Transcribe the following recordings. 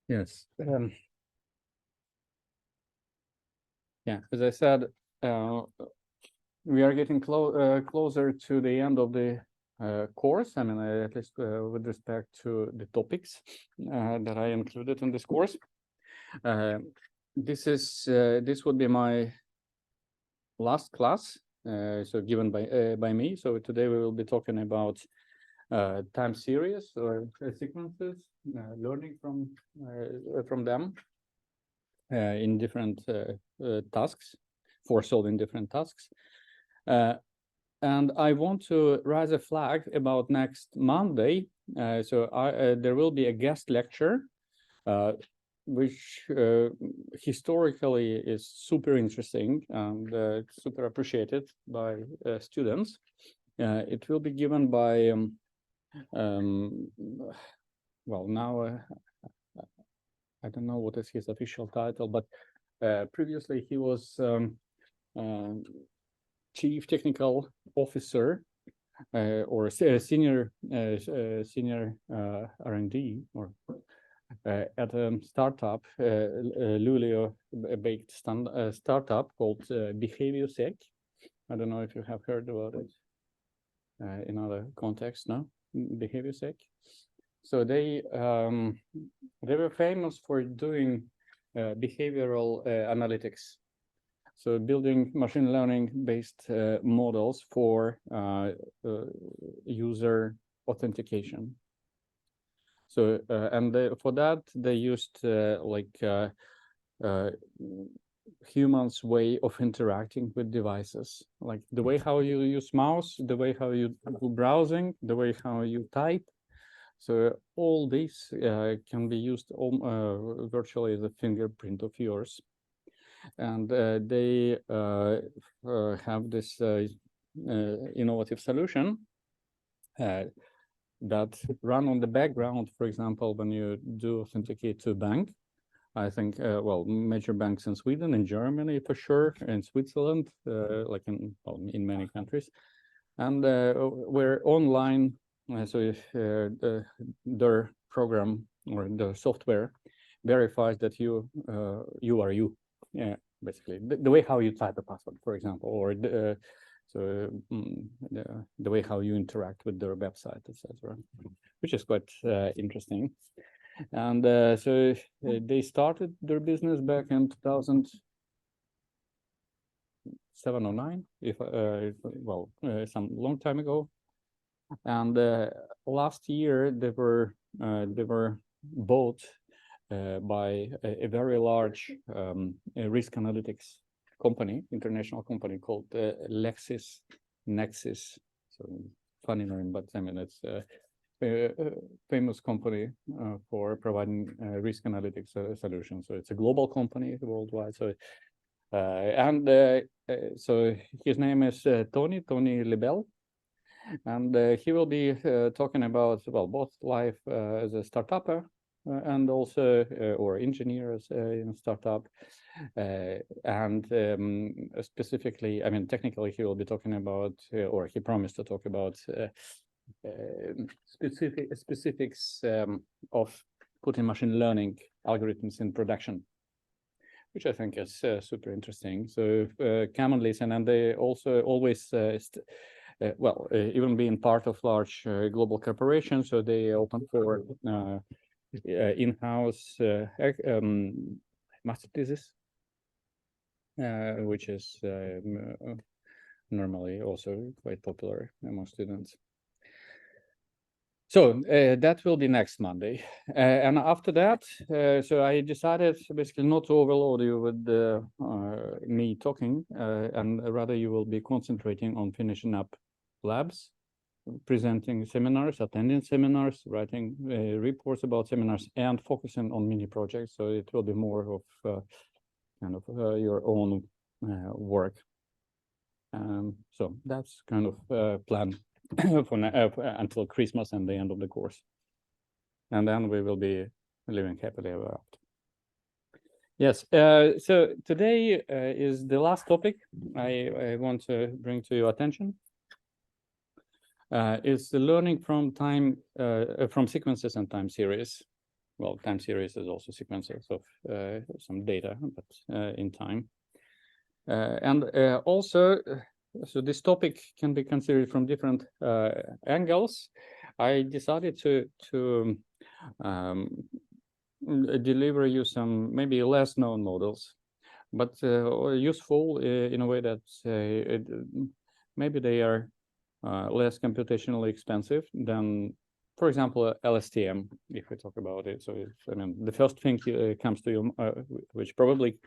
Yes. Yeah, as I said, we are getting closer to the end of the course. I mean, at least with respect to the topics that I included in this course. This would be my last class, so given by me. So today we will be talking about time series or sequences, learning from them in different tasks, for solving different tasks. And I want to raise a flag about next Monday. There will be a guest lecture, which historically is super interesting and super appreciated by students. It will be given by, well, now I don't know what is his official title, but previously he was Chief Technical Officer or senior R&D or at a startup, Luleå-based startup called BehavioSec. I don't know if you have heard about it in other contexts, no? BehavioSec. So they were famous for doing behavioral analytics. So building machine learning based models for user authentication. So for that they used humans' way of interacting with devices, like the way how you use mouse, the way how you do browsing, the way how you type. So all these can be used virtually as a fingerprint of yours. And they have this innovative solution that run on the background. For example, when you do authenticate to a bank, I think, well, major banks in Sweden, in Germany for sure, in Switzerland, like in many countries, and we're online. So if their program or the software verifies that you are you, yeah, basically the way how you type a password, for example, or the way how you interact with their website, etc., which is quite interesting. And so they started their business back in 2007 or 9, if some long time ago. And last year they were bought by a very large risk analytics company, international company called LexisNexis. So funny name, but I mean it's a famous company for providing risk analytics solutions. So it's a global company worldwide. So so his name is Tony Lebel. And he will be talking about, well, both life as a startupper and also or engineers in a startup, and specifically, I mean, technically, he will be talking about, or he promised to talk about specifics of putting machine learning algorithms in production, which I think is super interesting. So come and listen, and they also always even being part of large global corporations, so they open for in-house master thesis, which is normally also quite popular among students. So that will be next Monday. And after that, so I decided basically not to overload you with me talking, and rather you will be concentrating on finishing up labs, presenting seminars, attending seminars, writing reports about seminars, and focusing on mini projects. So it will be more of kind of your own work. So that's kind of plan for until Christmas and the end of the course, and then we will be living happily ever after. Yes. So today is the last topic I want to bring to your attention. Is the learning from sequences and time series. well, time series is also sequences of some data, but in time. And also, so this topic can be considered from different angles. I decided to deliver you some maybe less known models, but useful in a way that maybe they are less computationally expensive than, for example, LSTM, if we talk about it. So, I mean, the first thing comes to you, which probably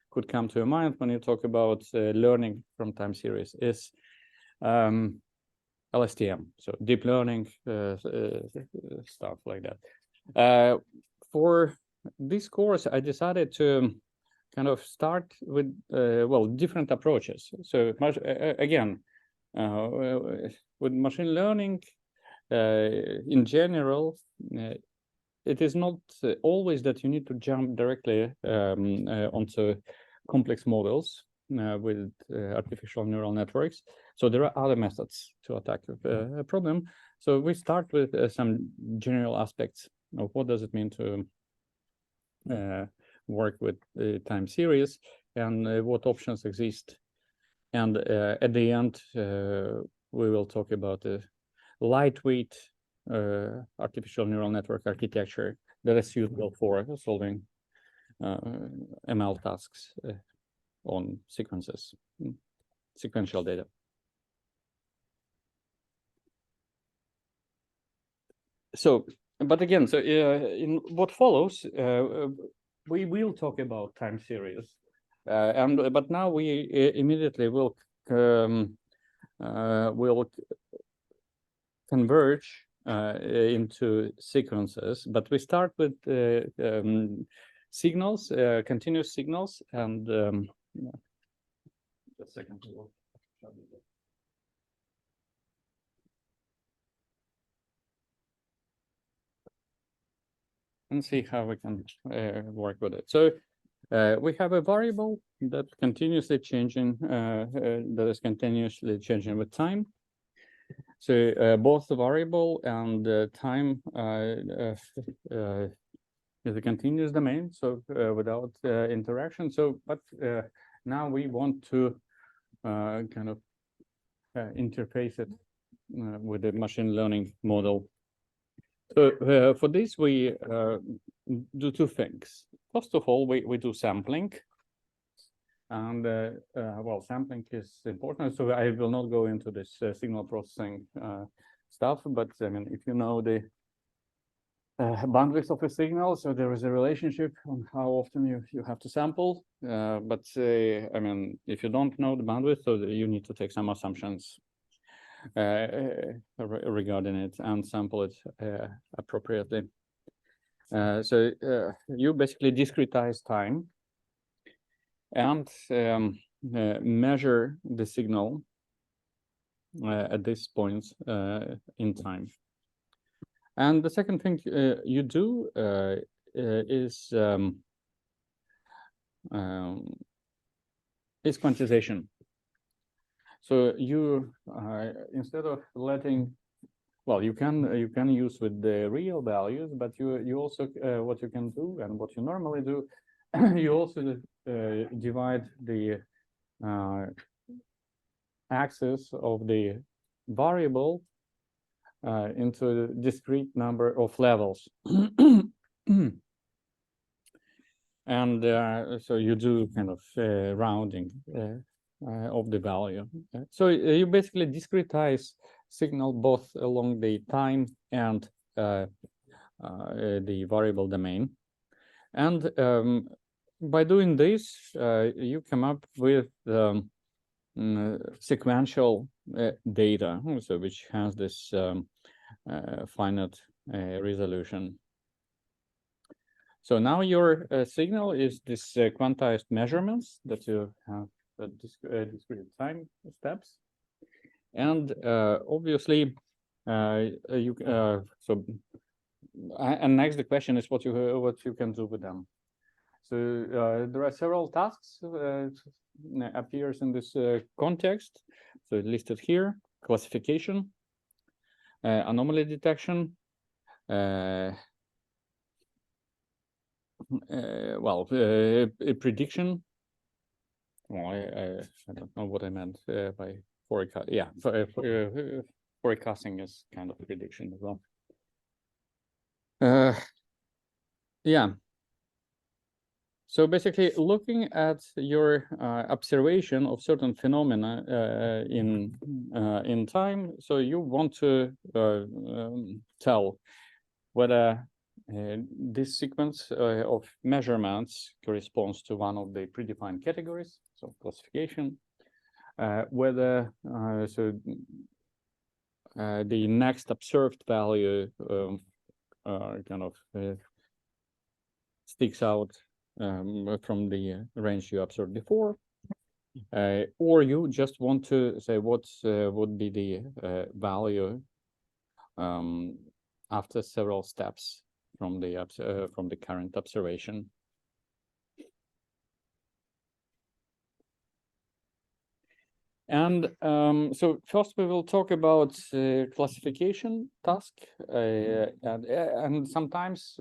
could come to your mind when you talk about learning from time series, is LSTM, so deep learning stuff like that. For this course, I decided to kind of start with well, different approaches. So again, with machine learning in general, it is not always that you need to jump directly onto complex models with artificial neural networks. So there are other methods to attack a problem. So we start with some general aspects of what does it mean to work with time series and what options exist. And at the end, we will talk about the lightweight artificial neural network architecture that is suitable for solving ML tasks on sequences, sequential data. So, but again, so in what follows, we will talk about time series, but now we immediately will converge into sequences, but we start with signals, continuous signals, and just a second. And see how we can work with it. So we have a variable that continuously changing, that is continuously changing with time. So both the variable and the time is a continuous domain, so without interaction. So, but now we want to kind of interface it with the machine learning model. So for this, we do two things. First of all, we do sampling. And well, sampling is important. So I will not go into this signal processing stuff, but I mean, if you know the bandwidth of a signal, so there is a relationship on how often you have to sample. But I mean, if you don't know the bandwidth, so you need to take some assumptions regarding it and sample it appropriately. So you basically discretize time and measure the signal at this point in time. And the second thing you do is quantization. So you instead of letting, well, you can use with the real values, but you also what you can do and what you normally do, you also divide the axis of the variable into a discrete number of levels. And so you do kind of rounding of the value. So you basically discretize signal both along the time and the variable domain. And by doing this, you come up with sequential data, so which has this finite resolution. So now your signal is this quantized measurements that you have discrete time steps, and obviously you so. And next, the question is what you can do with them. So there are several tasks appears in this context. So listed here: classification, anomaly detection, a prediction. Well, I don't know what I meant by forecast. Yeah, forecasting is kind of prediction as well. Yeah. So basically, looking at your observation of certain phenomena in time, so you want to tell whether this sequence of measurements corresponds to one of the predefined categories, so classification, whether the next observed value kind of sticks out from the range you observed before, or you just want to say what would be the value after several steps from the current observation. And so first we will talk about classification task, and sometimes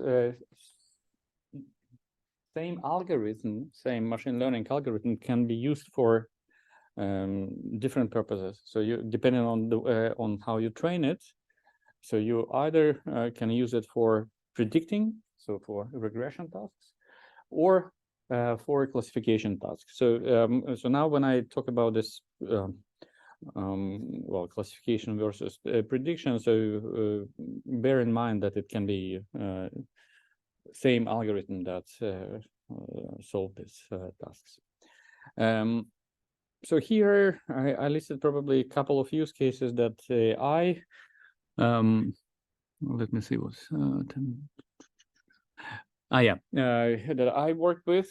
same algorithm, same machine learning algorithm can be used for different purposes. So you, depending on the on how you train it, so you either can use it for predicting, so for regression tasks, or for classification tasks. So so now when I talk about this, well, classification versus prediction, so bear in mind that it can be same algorithm that solve these tasks. So here I listed probably a couple of use cases that let me see what's that I worked with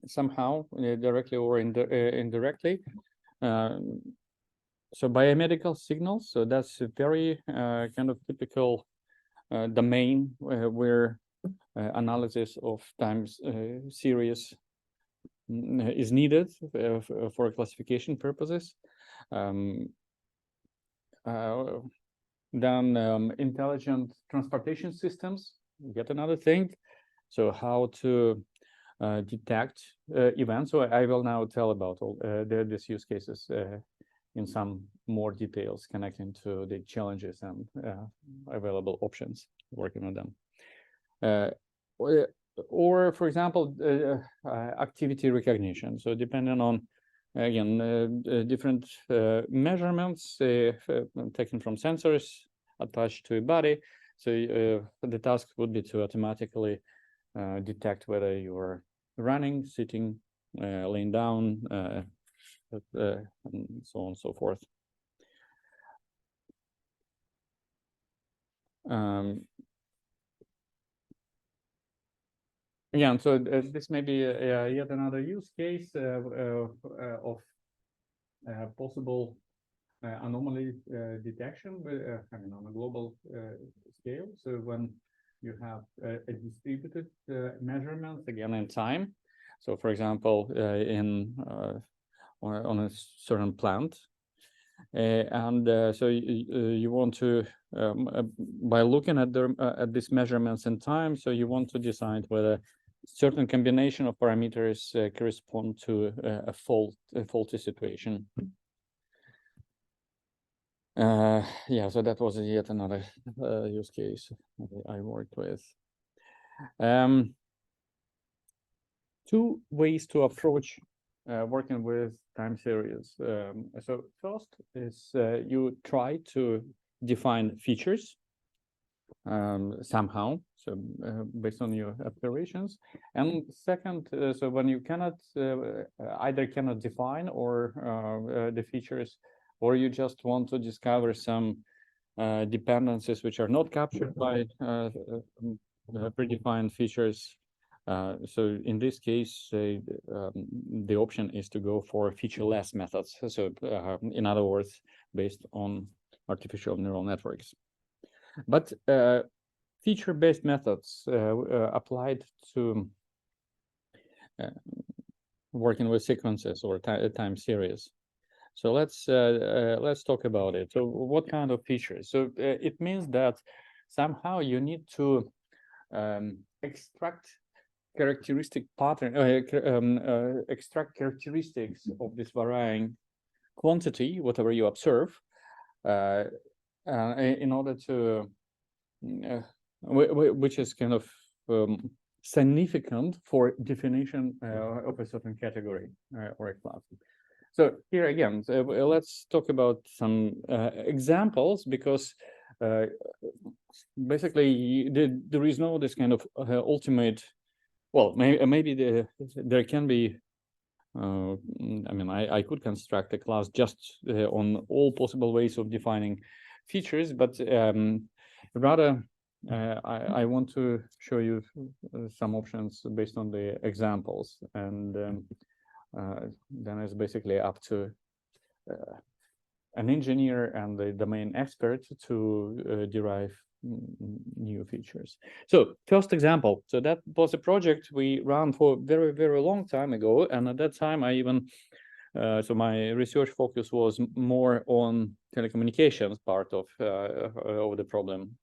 somehow directly or indirectly. So biomedical signals. So that's a very kind of typical domain where analysis of time series is needed for classification purposes. Then intelligent transportation systems, yet another thing. So how to detect events. So I will now tell about all these use cases in some more details connecting to the challenges and available options working on them. Or for example, activity recognition. So depending on, again, different measurements taken from sensors attached to a body. So the task would be to automatically detect whether you're running, sitting, laying down, and so on and so forth. Again, so this may be yet another use case of possible anomaly detection, I mean, on a global scale. So when you have a distributed measurements, again, in time. So for example, on a certain plant, and so you want to, by looking at these measurements in time, so you want to decide whether certain combination of parameters correspond to a faulty situation. Yeah, so that was yet another use case I worked with. Two ways to approach working with time series. So first is you try to define features somehow, so based on your observations. And second, so when you cannot either cannot define or the features, or you just want to discover some dependencies which are not captured by predefined features. So in this case, the option is to go for featureless methods. So in other words, based on artificial neural networks. But feature-based methods applied to working with sequences or time series. So let's talk about it. So what kind of features? So it means that somehow you need to extract characteristic pattern, extract characteristics of this varying quantity, whatever you observe, in order to, which is kind of significant for definition of a certain category or a class. So here again, let's talk about some examples, because basically there is no this kind of ultimate. Well, maybe there can be. I mean, I could construct a class just on all possible ways of defining features, but rather I want to show you some options based on the examples, and then it's basically up to an engineer and the domain expert to derive new features. So first example, so that was a project we ran for very, very long time ago, and at that time I even so my research focus was more on telecommunications part of the problem.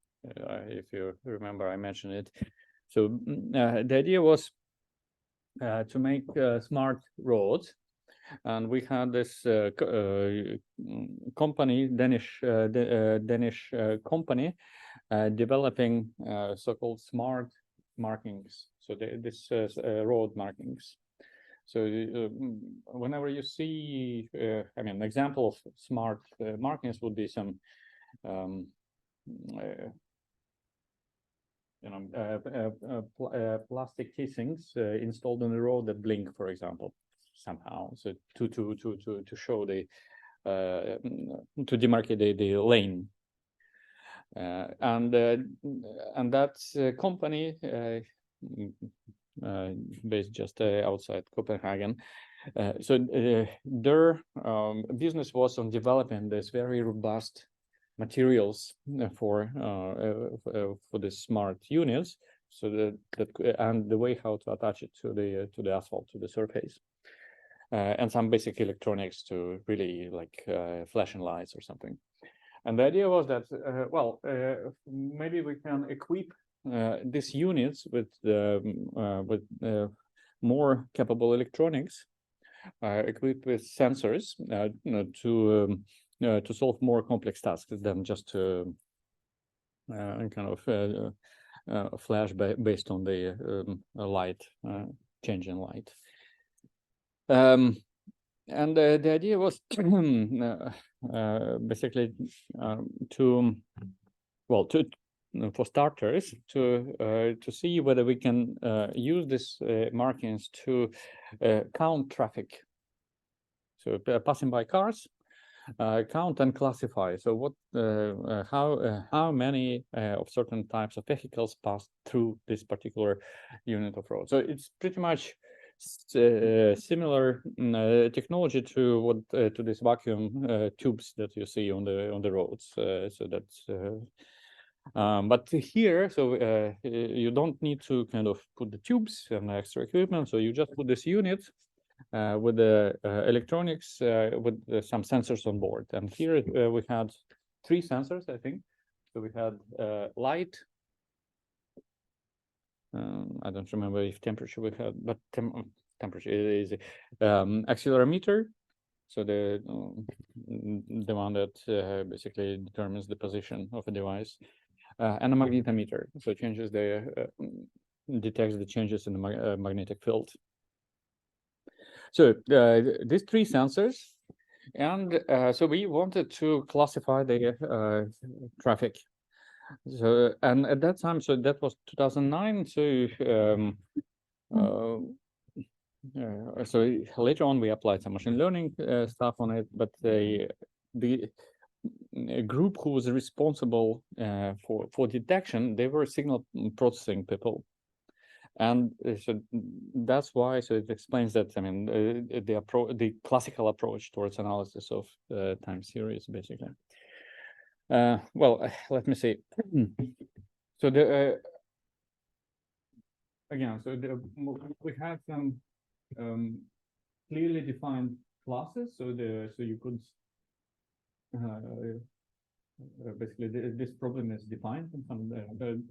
If you remember, I mentioned it. So the idea was to make smart roads, and we had this company, Danish company, developing so-called smart markings. So this road markings. So whenever you see, I mean, an example of smart markings would be some, plastic casings installed on the road that blink, for example, somehow. So to show the to demarcate the lane. And that company based just outside Copenhagen. So their business was on developing this very robust materials for the smart units, so that and the way how to attach it to the asphalt, to the surface, and some basic electronics to really like flashing lights or something. And the idea was that maybe we can equip these units with more capable electronics, equipped with sensors, to solve more complex tasks than just to kind of flash based on the light, changing light. And the idea was basically for starters, to see whether we can use these markings to count traffic. So passing by cars, count and classify. So what, how many of certain types of vehicles pass through this particular unit of road. So it's pretty much similar technology to what to this vacuum tubes that you see on the roads. So that's. But here, so you don't need to kind of put the tubes and extra equipment. So you just put this unit with the electronics with some sensors on board. And here we had 3 sensors, I think. So we had light. I don't remember if temperature we had, but temperature is accelerometer. So the one that basically determines the position of a device, and a magnetometer. So it changes detects the changes in the magnetic field. So these 3 sensors, and so we wanted to classify the traffic. So, and at that time, so that was 2009. So so later on we applied some machine learning stuff on it, but the group who was responsible for detection, they were signal processing people. And so that's why, so it explains that, I mean, the classical approach towards analysis of time series, basically. Well, let me see. So the again, so we have some clearly defined classes. So you could basically this problem is defined in some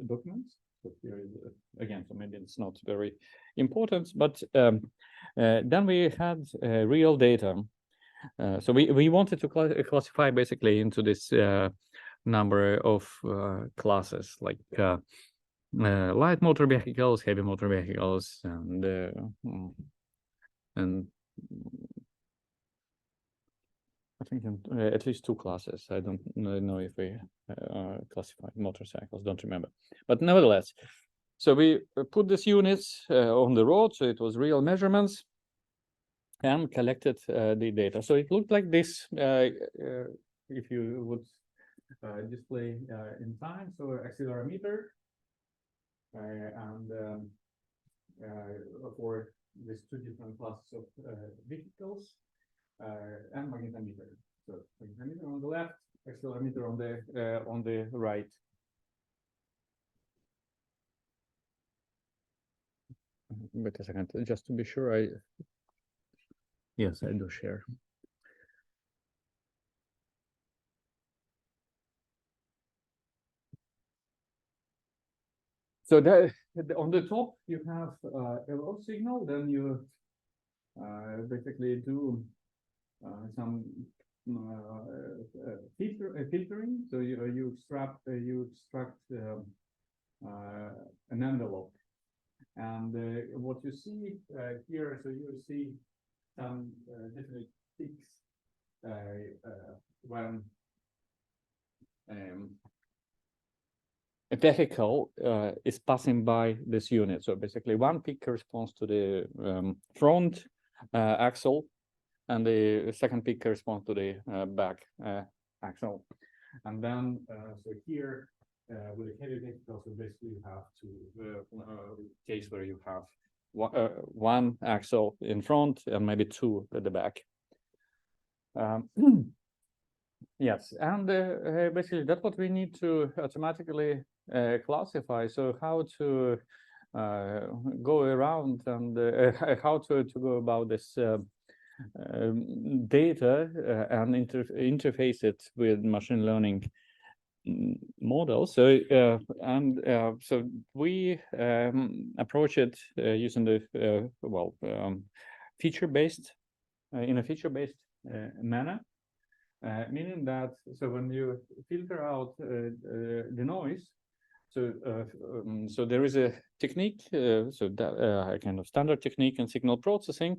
documents. So here is, again, so maybe it's not very important, but then we had real data. So we wanted to classify basically into this number of classes, like light motor vehicles, heavy motor vehicles, and I think at least 2 classes. I don't know if we classified motorcycles, don't remember. But nevertheless, so we put these units on the road, so it was real measurements, and collected the data. So it looked like this, if you would display in time, so accelerometer, and for these 2 different classes of vehicles, and magnetometer. So magnetometer on the left, accelerometer on the right. Wait a second, just to be sure. Yes, I do share. So that on the top you have a raw signal. Then you basically do some filtering. So you extract an envelope, and what you see here, so you see some different peaks when a vehicle is passing by this unit. So basically, one peak corresponds to the front axle, and the second peak corresponds to the back axle. And then, so here with a heavy vehicle, so basically you have to case where you have one axle in front and maybe 2 at the back. Yes, and basically that's what we need to automatically classify. So how to go around and how to go about this data and interface it with machine learning models. So so we approach it using the feature-based in a feature-based manner. Meaning that, so when you filter out the noise, so there is a technique, so that a kind of standard technique in signal processing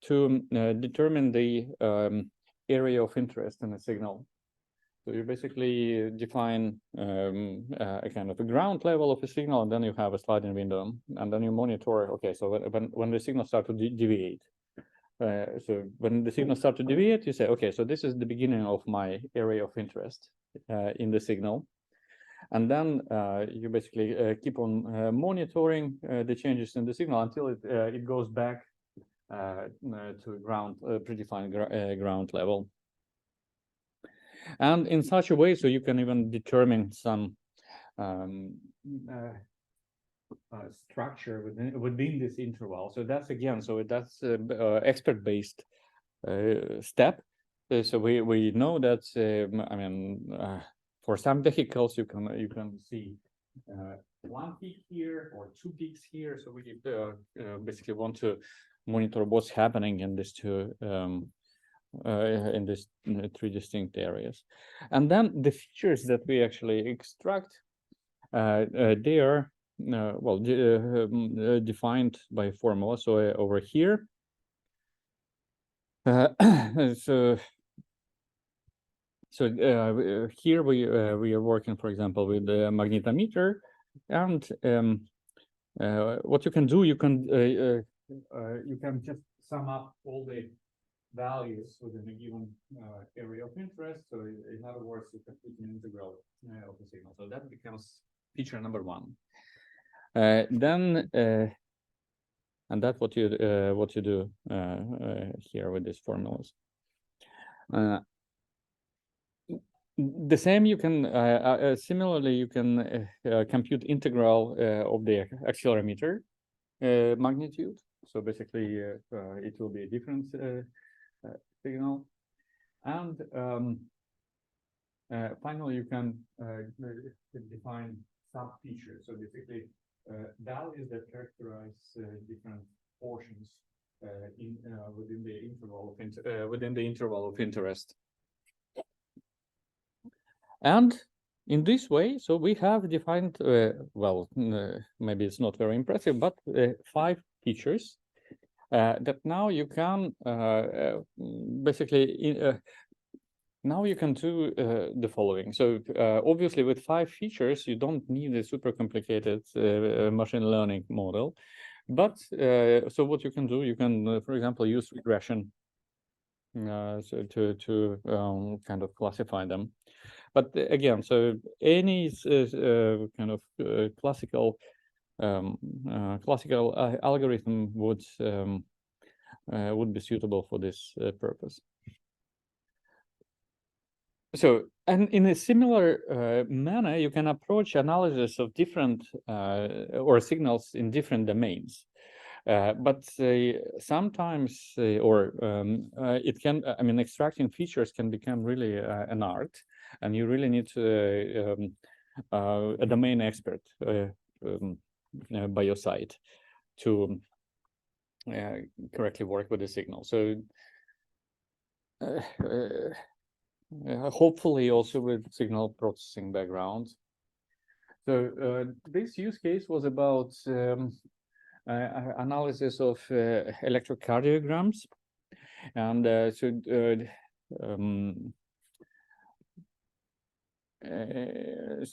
to determine the area of interest in a signal. So you basically define a kind of a ground level of a signal, and then you have a sliding window, and then you monitor. Okay, so when the signal starts to deviate. So when the signal starts to deviate, you say, okay, so this is the beginning of my area of interest in the signal. And then you basically keep on monitoring the changes in the signal until it goes back to ground, predefined ground level. And in such a way, so you can even determine some structure within this interval. So that's again, so that's expert-based step. So we know that I mean for some vehicles you can see 1 peak here or 2 peaks here. So we basically want to monitor what's happening in these 2 in these 3 distinct areas. And then the features that we actually extract, they are defined by formula. So over here, so here we are working, for example, with the magnetometer, and what you can do, you can just sum up all the values within a given area of interest. So in other words, you complete an integral of the signal. So that becomes feature number 1. Then and that's what you do here with these formulas. The same you can similarly you can compute integral of the accelerometer magnitude. So basically it will be a different signal, and finally you can define sub features. So basically values that characterize different portions within the interval of interest. And in this way, so we have defined, well, maybe it's not very impressive, but 5 features that now you can basically, now you can do the following. So obviously with 5 features, you don't need a super complicated machine learning model. But so what you can do, you can, for example, use regression so to kind of classify them. But again, so any kind of classical algorithm would be suitable for this purpose. So, and in a similar manner, you can approach analysis of different or signals in different domains. But sometimes, it can, I mean, extracting features can become really an art, and you really need a domain expert by your side to correctly work with the signal. So hopefully also with signal processing background. So this use case was about analysis of electrocardiograms, and so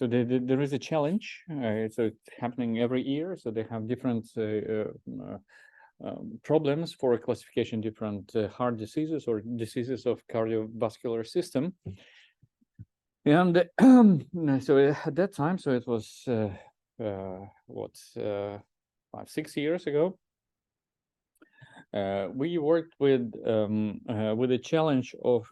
there is a challenge. So it's happening every year. So they have different problems for classification, different heart diseases or diseases of cardiovascular system. And so at that time, so it was 5-6 years ago, we worked with a challenge of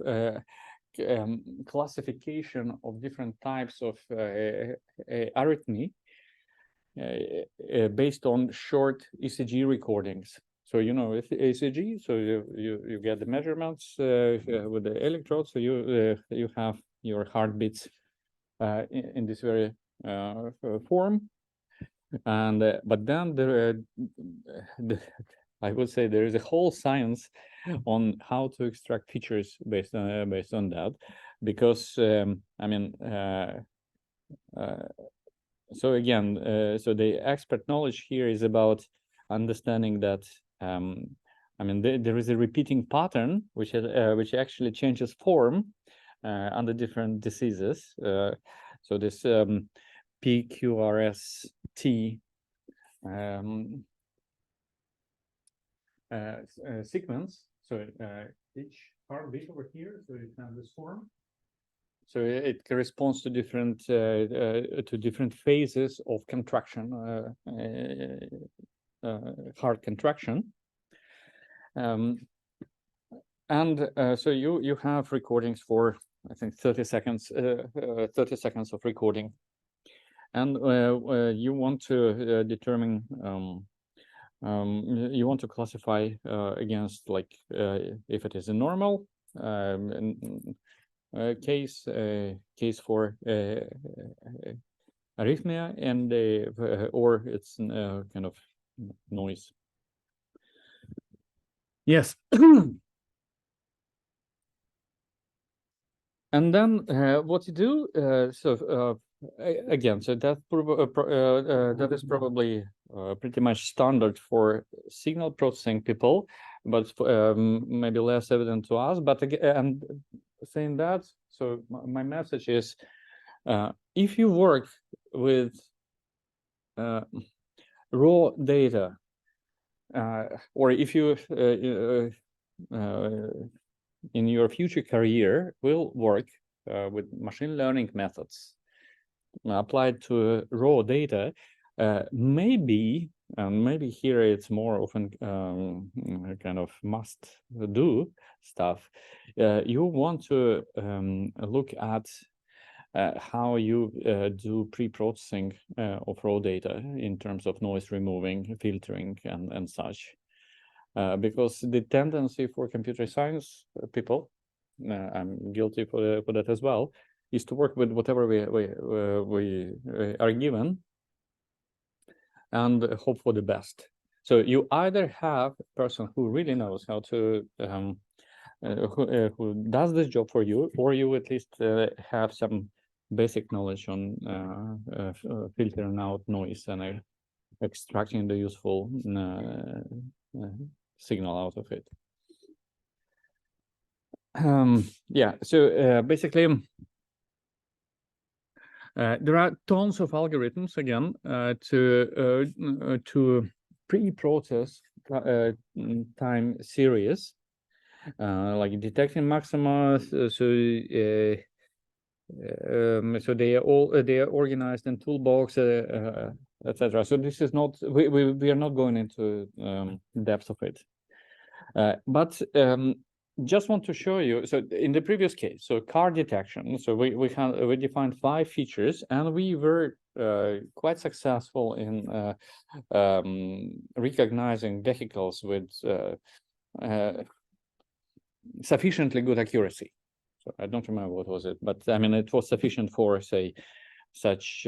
classification of different types of arrhythmia based on short ECG recordings. So you know ECG, so you get the measurements with the electrodes. So you have your heartbeats in this very form, and but then I would say there is a whole science on how to extract features based on that, because I mean, so again, so the expert knowledge here is about understanding that I mean there is a repeating pattern which actually changes form under different diseases. So this PQRST sequence. So each heartbeat over here, so it has this form. So it corresponds to different phases of contraction, heart contraction. And so you have recordings for, I think, 30 seconds of recording, and you want to determine. You want to classify against, like, if it is a normal case for arrhythmia, and or it's kind of noise. Yes. And then what you do, again, so that is probably pretty much standard for signal processing people, but maybe less evident to us. But again, and saying that, so my message is, if you work with raw data, or if you in your future career will work with machine learning methods applied to raw data, maybe here it's more often kind of must do stuff. You want to look at how you do pre-processing of raw data in terms of noise removing, filtering, and such. Because the tendency for computer science people, I'm guilty for that as well, is to work with whatever we are given, and hope for the best. So you either have a person who really knows how to who does this job for you, or you at least have some basic knowledge on filtering out noise and extracting the useful signal out of it. Yeah, so basically there are tons of algorithms again to pre-process time series, like detecting maxima. So they are organized in toolbox, etc. So this is not, we are not going into depth of it, but just want to show you. So in the previous case, so car detection. So we defined 5 features, and we were quite successful in recognizing vehicles with sufficiently good accuracy. So I don't remember what was it, but I mean it was sufficient for, say, such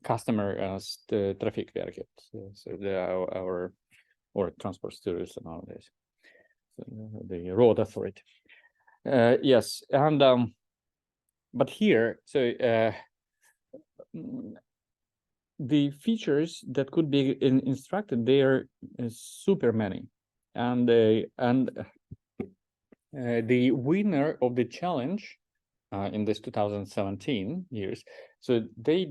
customer as the Trafikverket, so our or transport styrelse nowadays, so the road authority. Yes, and but here, so the features that could be instructed, they are super many, and the winner of the challenge in this 2017 years, so the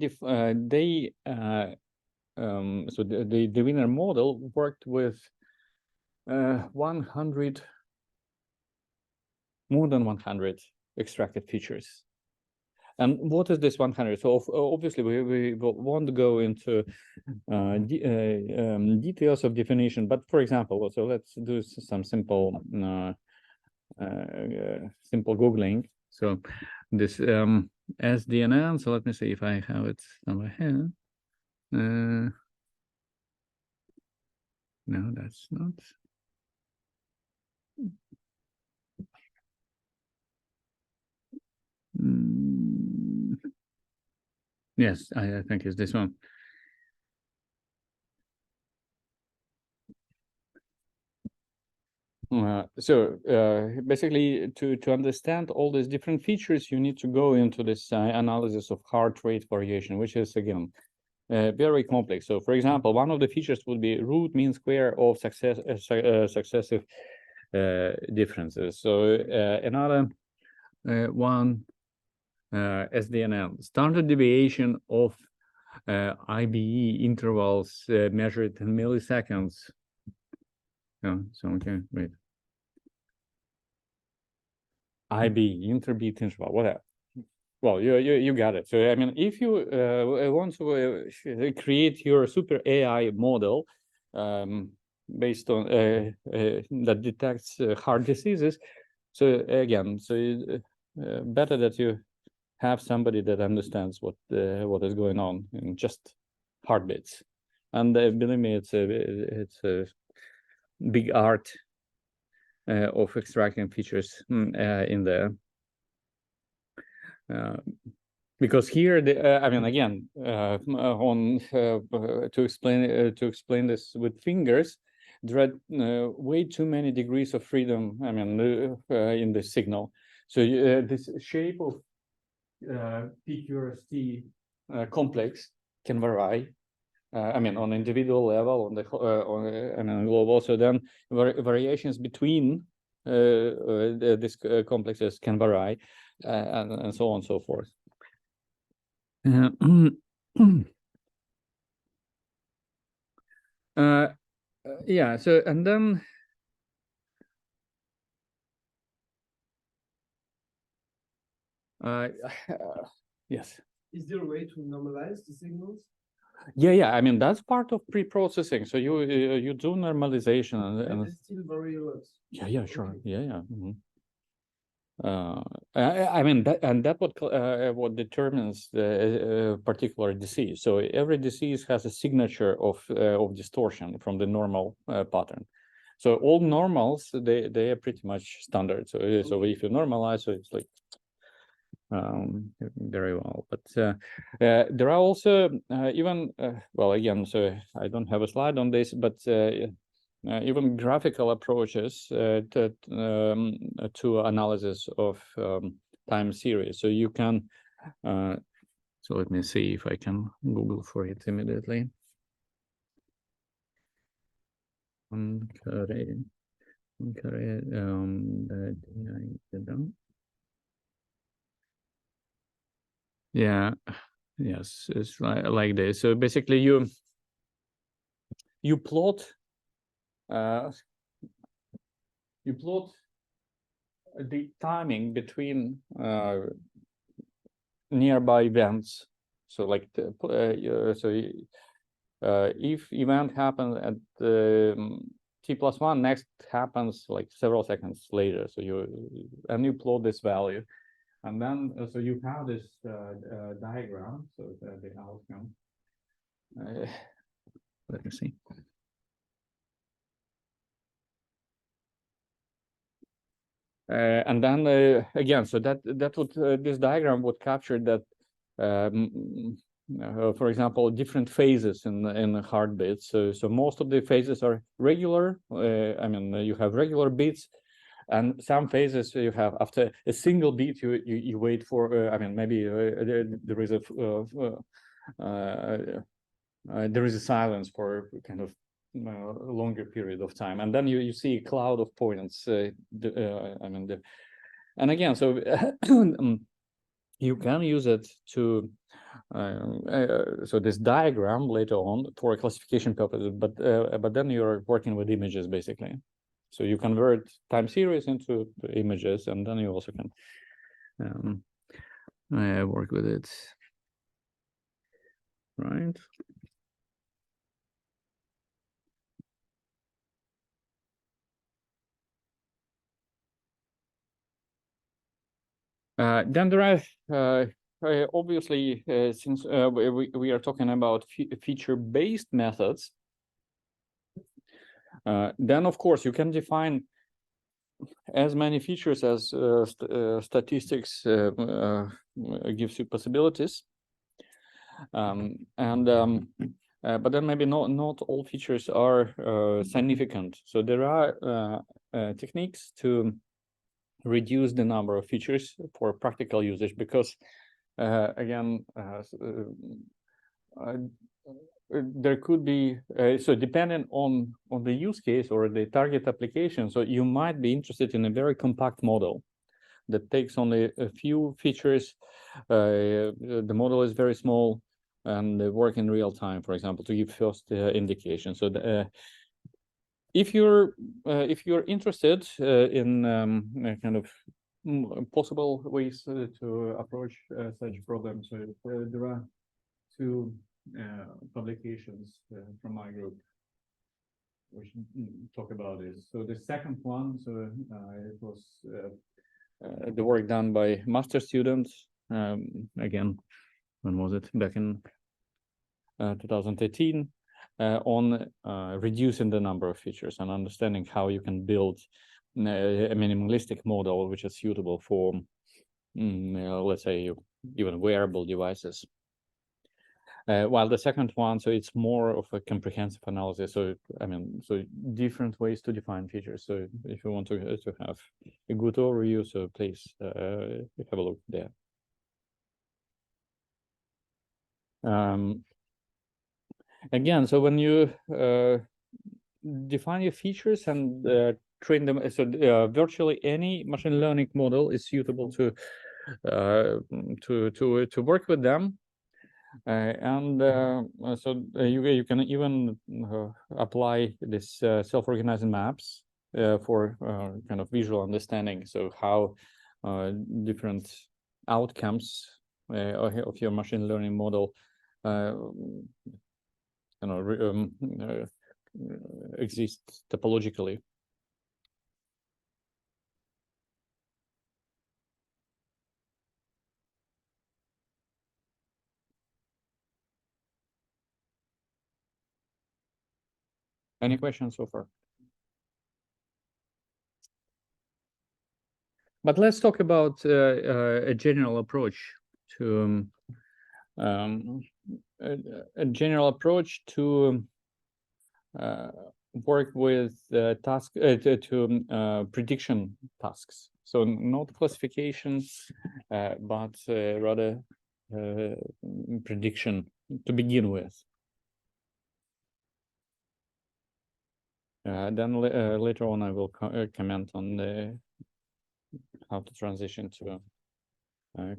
winner model worked with 100, more than 100 extracted features. And what is this 100? So obviously we won't go into details of definition, but for example, so let's do some simple simple Googling. So this SDNN, so let me see if I have it somewhere here. No, that's not. Yes, I think it's this one. Basically, to understand all these different features, you need to go into this analysis of heart rate variation, which is again very complex. So, for example, one of the features would be root mean square of successive differences. So another one, SDNN, standard deviation of IBE intervals measured in milliseconds. Oh, so okay, wait. IB, interbeat interval, whatever. Well, you got it. So I mean, if you want to create your super AI model based on that detects heart diseases, so again, so better that you have somebody that understands what is going on in just heartbeats. And believe me, it's a big art of extracting features in there. Because here, I mean, again, to explain this with fingers, there are way too many degrees of freedom. I mean, in the signal. So this shape of PQRST complex can vary. I mean, on individual level, on the global. So then variations between these complexes can vary, and so on and so forth. Yeah. So and then. Yes. Is there a way to normalize the signals? Yeah. I mean, that's part of pre-processing. So you do normalization, and it's still very low. Yeah. Sure. Okay. Yeah. I mean that what determines the particular disease. So every disease has a signature of distortion from the normal pattern. So all normals they are pretty much standard. So so if you normalize, so it's like very well. But there are also even well, again, so I don't have a slide on this, but even graphical approaches to analysis of time series. So you can. So let me see if I can Google for it immediately. Yeah, yes, it's like this. So basically, you plot the timing between nearby events. So like if event happens at t+1, next happens like several seconds later. So you plot this value, and then so you have this diagram. So the outcome. Let me see. And then again, so that would this diagram would capture that, for example, different phases in heartbeats. So most of the phases are regular. I mean, you have regular beats, and some phases you have after a single beat you wait for. I mean, maybe there is a silence for kind of a longer period of time, and then you see a cloud of points. I mean, and again, so you can use it to so this diagram later on for classification purposes, but then you're working with images basically. So you convert time series into images, and then you also can work with it, right? Then there are obviously since we are talking about feature-based methods, then of course you can define as many features as statistics gives you possibilities, but then maybe not all features are significant. So there are techniques to reduce the number of features for practical usage, because again, there could be so depending on the use case or the target application. So you might be interested in a very compact model that takes only a few features. The model is very small and they work in real time, for example, to give first indication. So if you're interested in kind of possible ways to approach such problems, there are two publications from my group which talk about this. So the second one, so it was the work done by master students. Again, when was it? Back in 2018, on reducing the number of features and understanding how you can build a minimalistic model which is suitable for, let's say, even wearable devices. While the second one, so it's more of a comprehensive analysis. So I mean, so different ways to define features. So if you want to have a good overview, so please have a look there. Again, so when you define your features and train them, so virtually any machine learning model is suitable to work with them. So you can even apply this self-organizing maps for kind of visual understanding. So how different outcomes of your machine learning model exist topologically. Any questions so far? But let's talk about a general approach to a general approach to work with task to prediction tasks. So not classifications, but rather prediction to begin with. Then later on, I will comment on how to transition to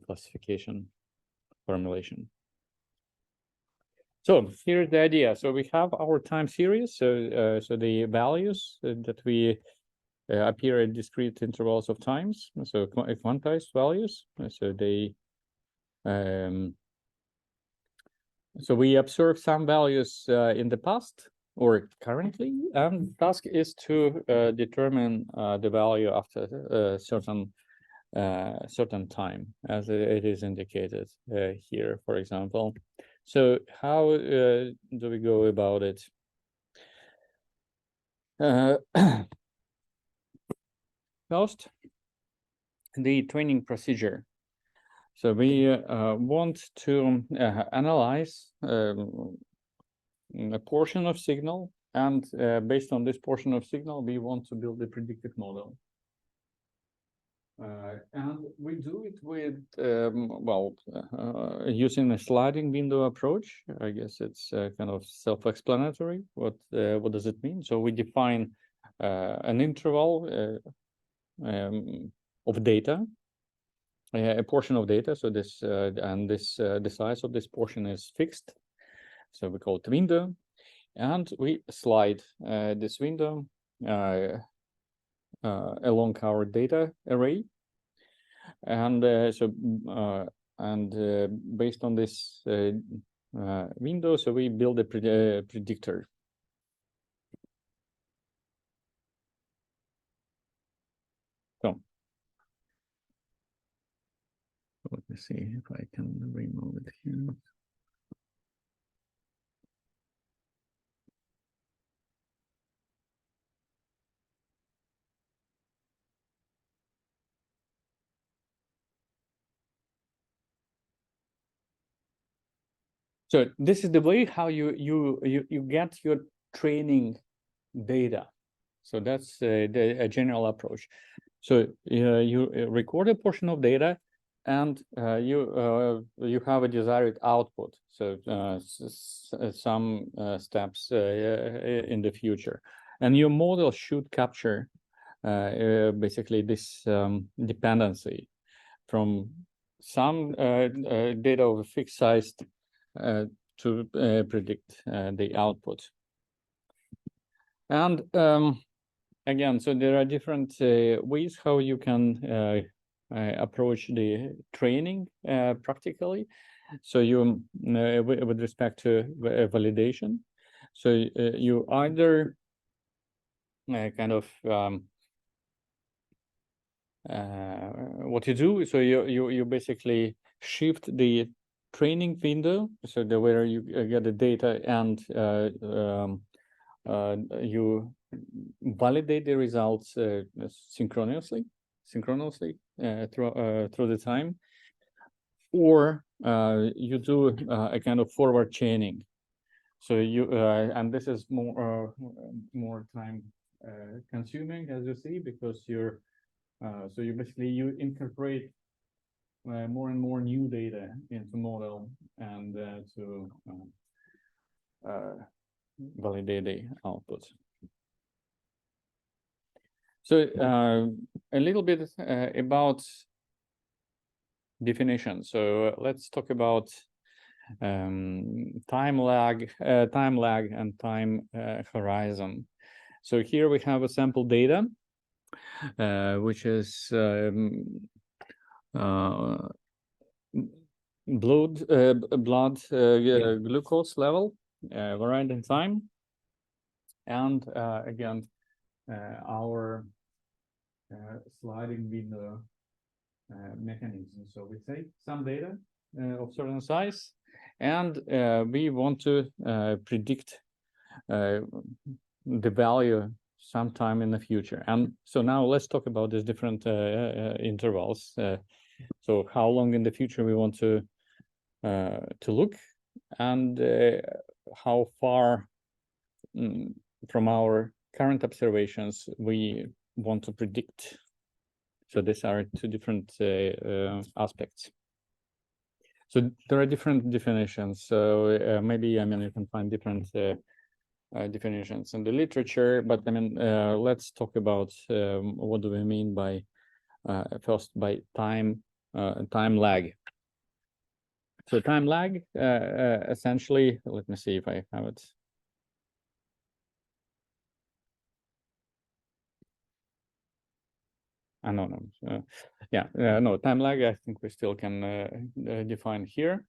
classification formulation. So here's the idea. So we have our time series. So the values that we appear at discrete intervals of times. So quantized values. So they so we observe some values in the past or currently, and task is to determine the value after a certain time, as it is indicated here, for example. So how do we go about it? First, the training procedure. So we want to analyze a portion of signal, and based on this portion of signal, we want to build a predictive model. And we do it with, using a sliding window approach. I guess it's kind of self-explanatory. What does it mean? So we define an interval of data, a portion of data. So this and this the size of this portion is fixed. So we call it window, and we slide this window along our data array, and based on this window, so we build a predictor. So let me see if I can remove it here. So this is the way how you get your training data. So that's a general approach. So you record a portion of data, and you have a desired output. So some steps in the future, and your model should capture basically this dependency from some data of a fixed size to predict the output. And again, so there are different ways how you can approach the training practically. So you, with respect to validation, so you either kind of what you do, so you basically shift the training window, so where you get the data, and you validate the results synchronously through the time, or you do a kind of forward chaining. So you and this is more time consuming, as you see, because you're so you basically incorporate more and more new data into model, and to validate the output. So a little bit about definition. So let's talk about time lag and time horizon. So here we have a sample data, which is blood glucose level varied in time, and again our sliding window mechanism. So we take some data of certain size, and we want to predict the value sometime in the future. And so now let's talk about these different intervals. So how long in the future we want to look, and how far from our current observations we want to predict. So these are two different aspects. So there are different definitions. So maybe, I mean, you can find different definitions in the literature, but I mean, let's talk about what do we mean by first by time lag. So time lag, essentially, let me see if I have it. No. No, time lag, I think we still can define here.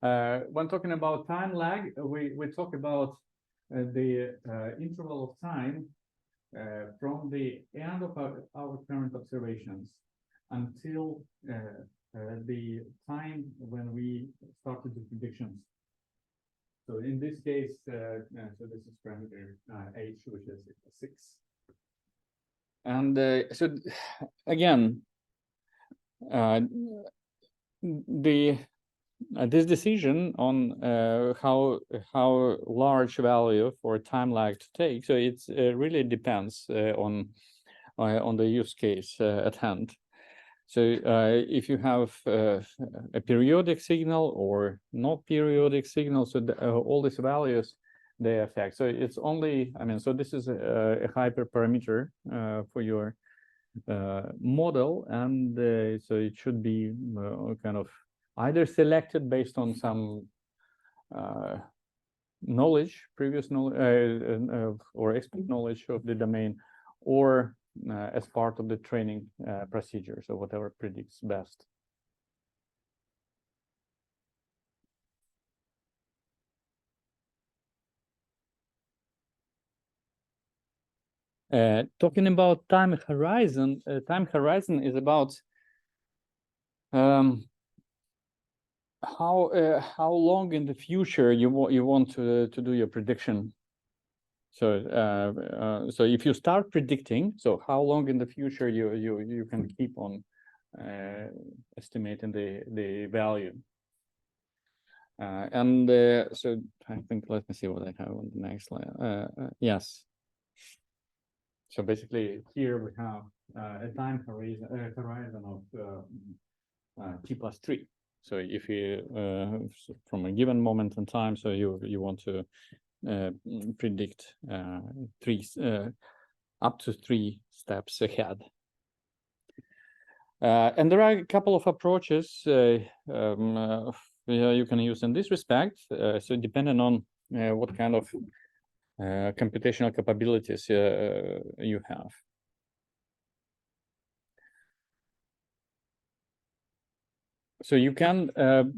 When talking about time lag, we talk about the interval of time from the end of our current observations until the time when we start to do predictions. So in this case, so this is parameter h, which is 6. And so again, this decision on how large value for time lag to take, so it's really depends on the use case at hand. So if you have a periodic signal or not periodic signal, so all these values they affect. So it's only, I mean, so this is a hyperparameter for your model, and so it should be kind of either selected based on some knowledge, previous knowledge or expert knowledge of the domain, or as part of the training procedure, so whatever predicts best. Talking about time horizon is about how long in the future you want to do your prediction. So so if you start predicting, so how long in the future you can keep on estimating the value. And so I think, let me see what I have on the next slide. Yes. So basically here we have a time horizon of t+3. So if you from a given moment in time, so you want to predict up to 3 steps ahead. And there are a couple of approaches you can use in this respect. So depending on what kind of computational capabilities you have. So you can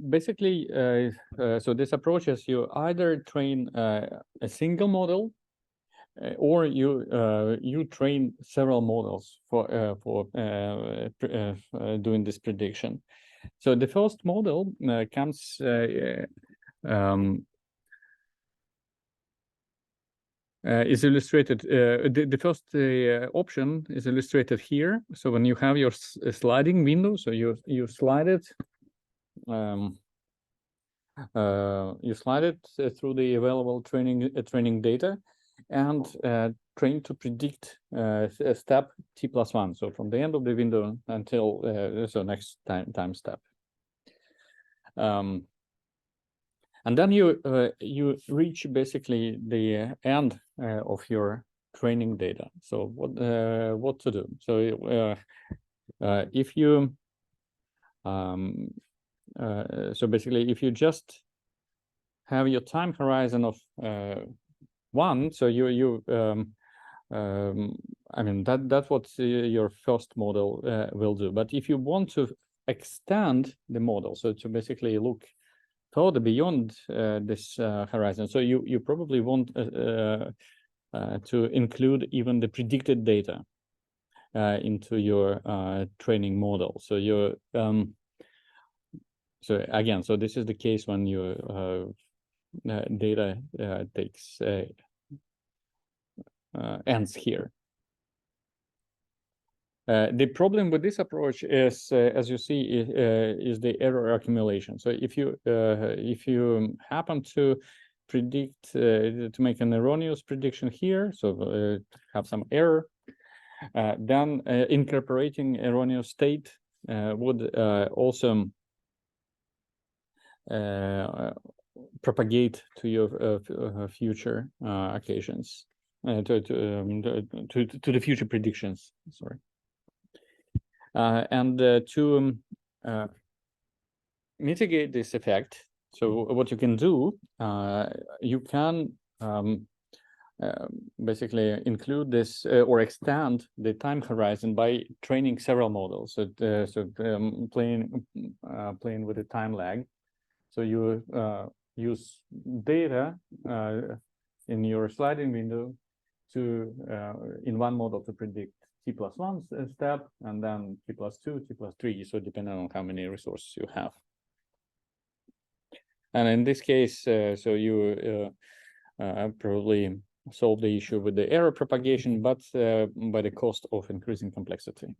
basically, so this approach is you either train a single model, or you train several models for doing this prediction. So the first model comes is illustrated. The first option is illustrated here. So when you have your sliding window, so you slide it. You slide it through the available training data, and train to predict a step t+1. So from the end of the window until so next time step. And then you reach basically the end of your training data. So what to do? So if you so basically, if you just have your time horizon of 1, so I mean that's what your first model will do. But if you want to extend the model, so to basically look further beyond this horizon, so you probably want to include even the predicted data into your training model. So you're so again, so this is the case when your data takes ends here. The problem with this approach is, as you see, is the error accumulation. So if you happen to predict to make an erroneous prediction here, so have some error, then incorporating erroneous state would also propagate to your future occasions, to the future predictions. Sorry. And to mitigate this effect, so what you can do, you can basically include this or extend the time horizon by training several models. So, playing with the time lag. So you use data in your sliding window to in one model to predict T+1 step, and then T+2, T+3, so depending on how many resources you have. And in this case, so you probably solve the issue with the error propagation, but by the cost of increasing complexity.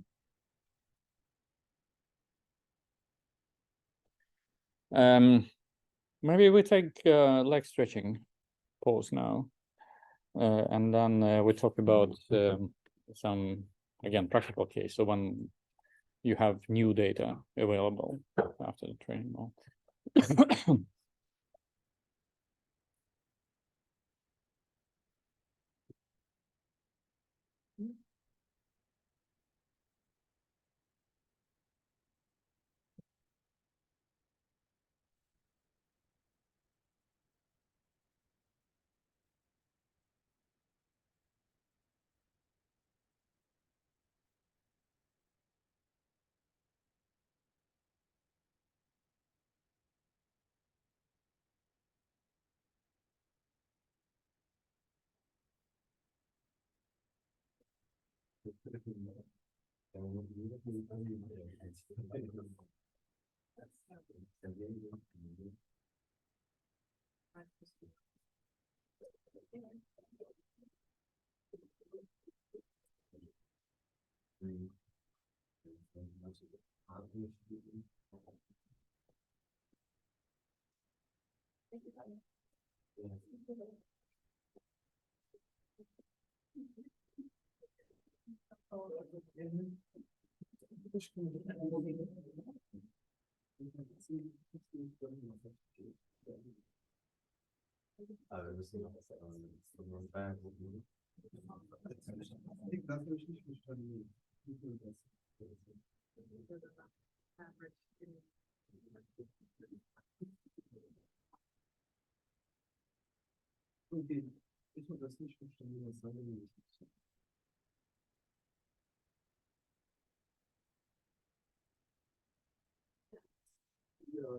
Maybe we take leg stretching pause now, and then we talk about some, again, practical case. So when you have new data available after the training mode. Okay, ich habe das nicht verstanden, was sagen wir. Ja,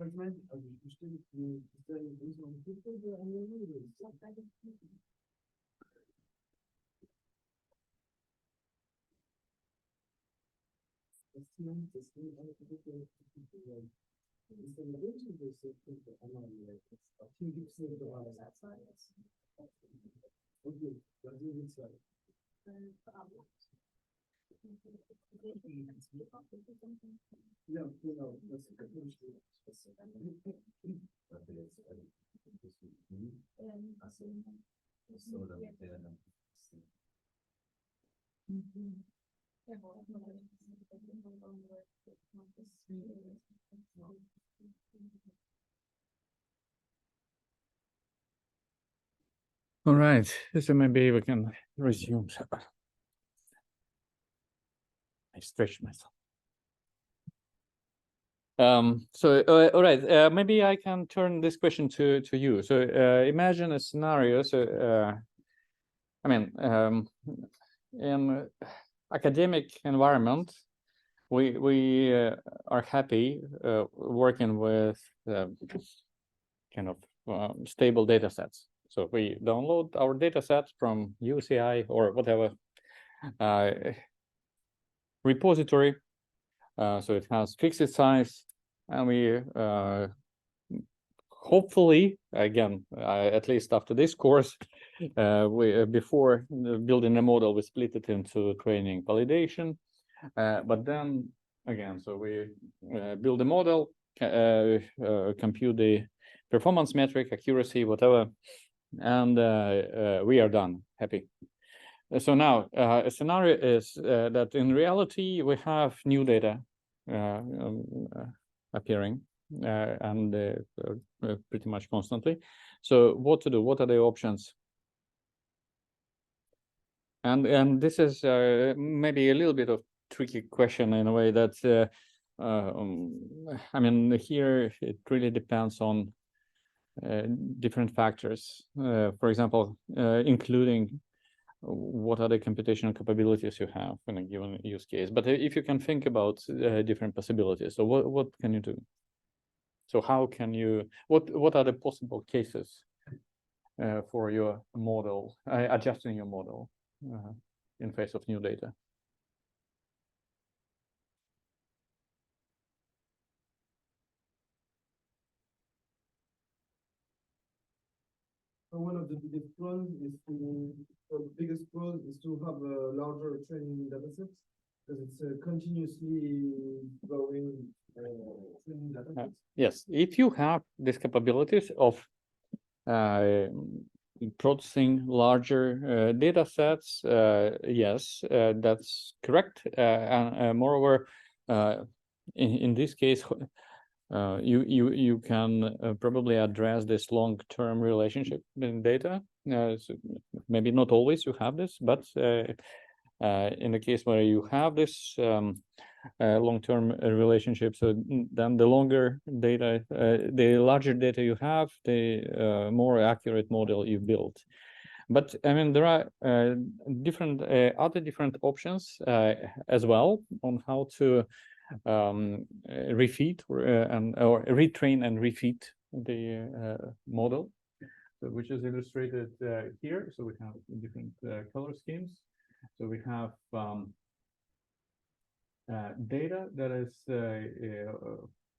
ich meine, also ich verstehe, ist da nicht so ein Titel oder eine Rede? Das sind alle Produkte, ist eine Lösung, das ist der andere. Hier gibt es eine Beweis. Okay, dann sind wir zwei. Ja, genau, das ist All right, so maybe we can resume. I stretched myself. All right, maybe I can turn this question to you. So imagine a scenario. So I mean, in academic environment, we are happy working with kind of stable data sets. So we download our data sets from UCI or whatever repository. So it has fixed size, and we hopefully, again, at least after this course, we before building a model, we split it into training, validation, but then again, so we build a model, compute the performance metric, accuracy, whatever, and we are done, happy. So now a scenario is that in reality we have new data appearing and pretty much constantly. So what to do? What are the options? And this is maybe a little bit of tricky question in a way that I mean, here it really depends on different factors. For example, including what are the computational capabilities you have in a given use case. But if you can think about different possibilities, so what can you do? So how can you, what are the possible cases for your model, adjusting your model in face of new data? So one of the biggest pros is to have a larger training datasets because it's a continuously growing training datasets. Yes, if you have these capabilities of processing larger data sets, yes, that's correct. And moreover, in this case, you can probably address this long-term relationship in data. So maybe not always you have this, but in the case where you have this long-term relationship, so then the longer data, the larger data you have, the more accurate model you build. But I mean, there are different other different options as well on how to refeed or retrain and refeed the model, which is illustrated here. So we have different color schemes. So we have data that is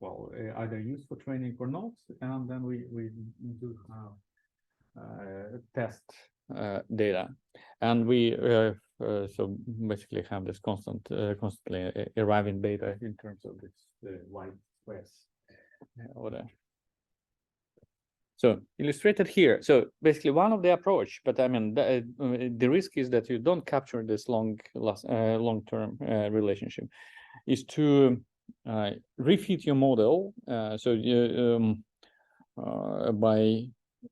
well either used for training or not, and then we do have test data, and we so basically have this constantly arriving data in terms of this white squares order. So illustrated here. So basically one of the approach, but I mean the risk is that you don't capture this long-term relationship, is to refit your model. So you by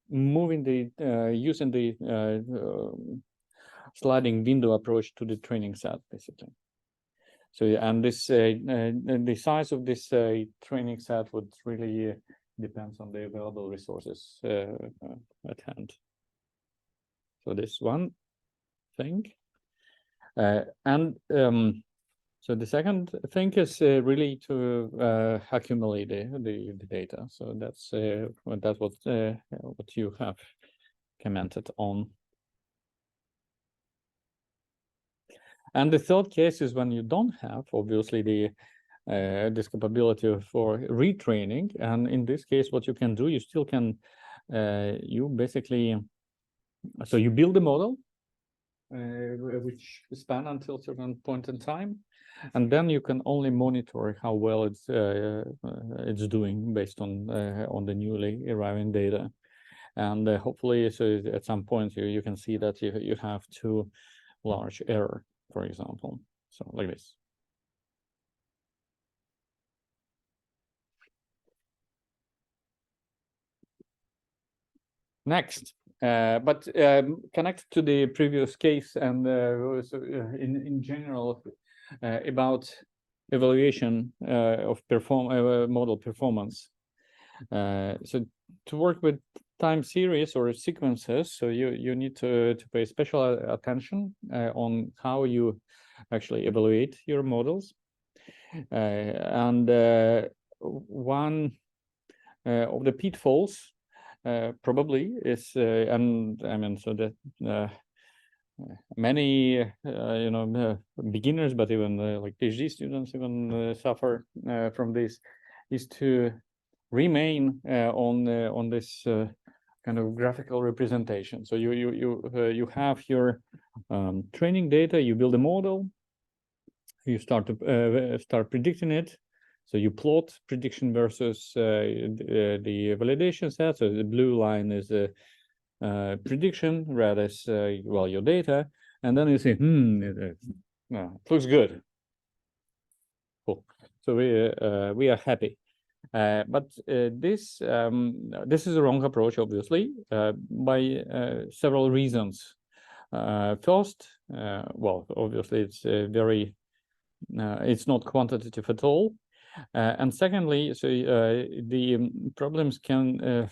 moving the using the sliding window approach to the training set, basically. So and this the size of this training set would really depends on the available resources at hand. So this one thing, and so the second thing is really to accumulate the data. So that's what you have commented on. And the third case is when you don't have, obviously, the this capability for retraining. And in this case, what you can do, you still can, you basically, so you build a model which span until a certain point in time, and then you can only monitor how well it's doing based on the newly arriving data. And hopefully, so at some point you can see that you have too large error, for example. So like this. Next, But connected to the previous case and in general about evaluation of model performance. So to work with time series or sequences, so you need to pay special attention on how you actually evaluate your models. And one of the pitfalls probably is, and I mean, so that many beginners, but even like PhD students even suffer from this, is to remain on this kind of graphical representation. So you have your training data, you build a model, you start to start predicting it. So you plot prediction versus the validation set. So the blue line is a prediction, red is well, your data, and then you say, it looks good. Cool. So we are happy. But this is a wrong approach, obviously, by several reasons. First, well, obviously it's it's not quantitative at all. And secondly, so the problems can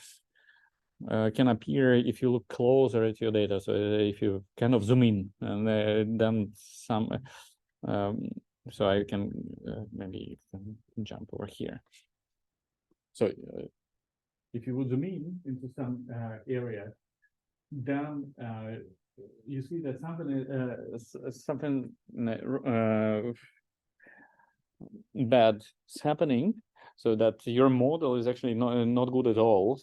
appear if you look closer at your data. So if you kind of zoom in, and then some. So I can maybe jump over here. So if you would zoom in into some area, then you see that something bad is happening, so that your model is actually not good at all.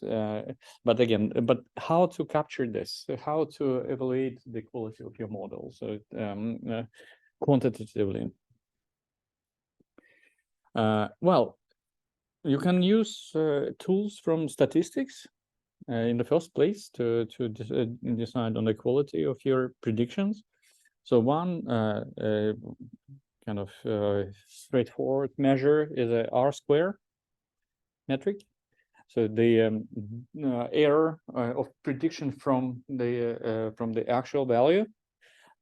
But again, how to capture this? How to evaluate the quality of your model? So quantitatively. Well, you can use tools from statistics in the first place to decide on the quality of your predictions. So one kind of straightforward measure is a R-square metric. So the error of prediction from the actual value,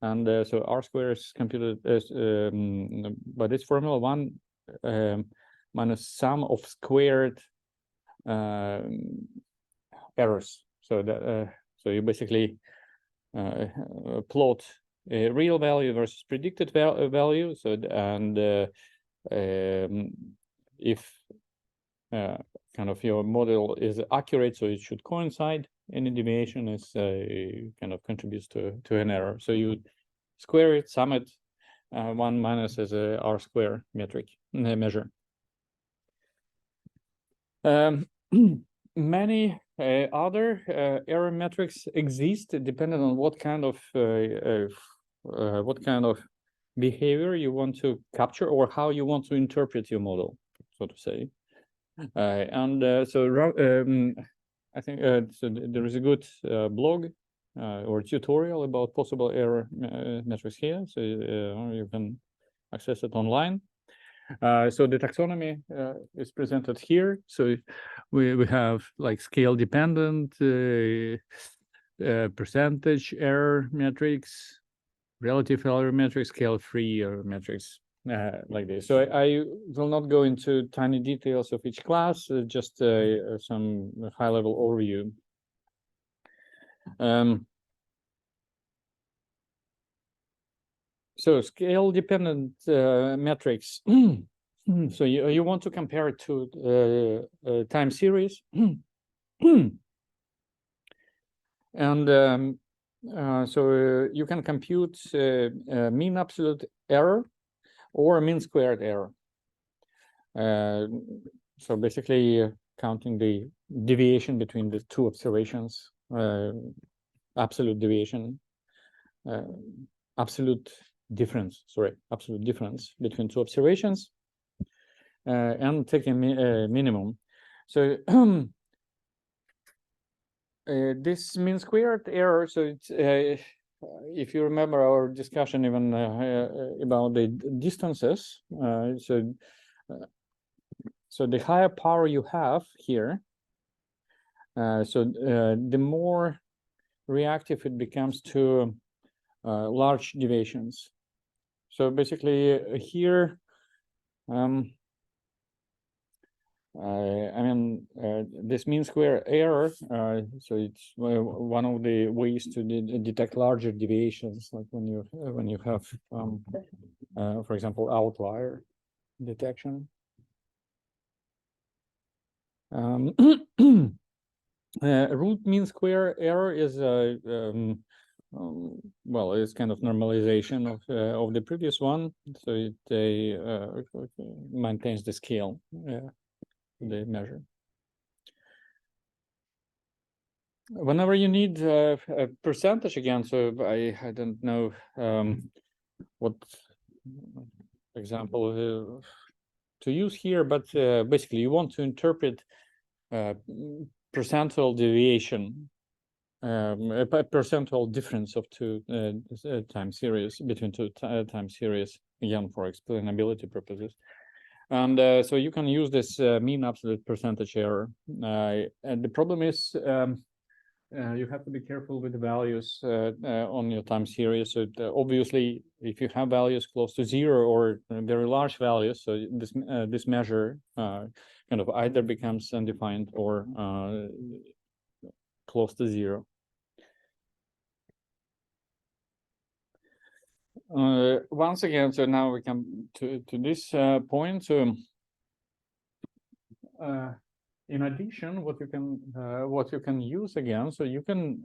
and so R-square is computed as by this formula 1 minus sum of squared errors. So that so you basically plot a real value versus predicted value. So and if kind of your model is accurate, so it should coincide. Any deviation is kind of contributes to an error. So you square it, sum it. 1 minus is a R-square metric measure. Many other error metrics exist, depending on what kind of behavior you want to capture or how you want to interpret your model, so to say. I think so there is a good blog or tutorial about possible error metrics here, so you can access it online. So the taxonomy is presented here. So we have like scale dependent, percentage error metrics, relative error metrics, scale free error metrics, like this. So I will not go into tiny details of each class, just some high level overview. So scale dependent metrics. So you want to compare it to time series. And so you can compute mean absolute error or mean squared error. So basically counting the deviation between the two observations, absolute deviation, absolute difference between two observations, and taking a minimum. So this mean squared error, so it's if you remember our discussion even about the distances, so the higher power you have here, so the more reactive it becomes to large deviations. So basically here, this mean square error, so it's one of the ways to detect larger deviations, like when you have, for example, outlier detection. Root mean square error is well, it's kind of normalization of the previous one, so it maintains the scale they measure. Whenever you need a percentage again, so I don't know what example to use here, but basically you want to interpret percentile deviation, a percentile difference of two time series between two time series, again for explainability purposes. And so you can use this mean absolute percentage error. And the problem is you have to be careful with the values on your time series. So obviously, if you have values close to 0 or very large values, so this measure kind of either becomes undefined or close to 0. Once again, so now we come to this point. So in addition, what you can use again, so you can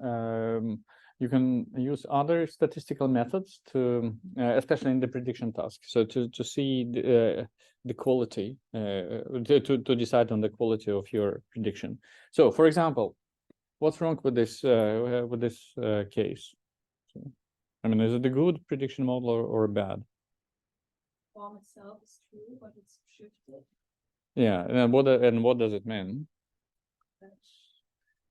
use other statistical methods to, especially in the prediction task, so to see the quality, to decide on the quality of your prediction. So, for example, what's wrong with this case? So, I mean, is it a good prediction model or a bad? Form itself is true, but it's shifted. Yeah, and what does it mean?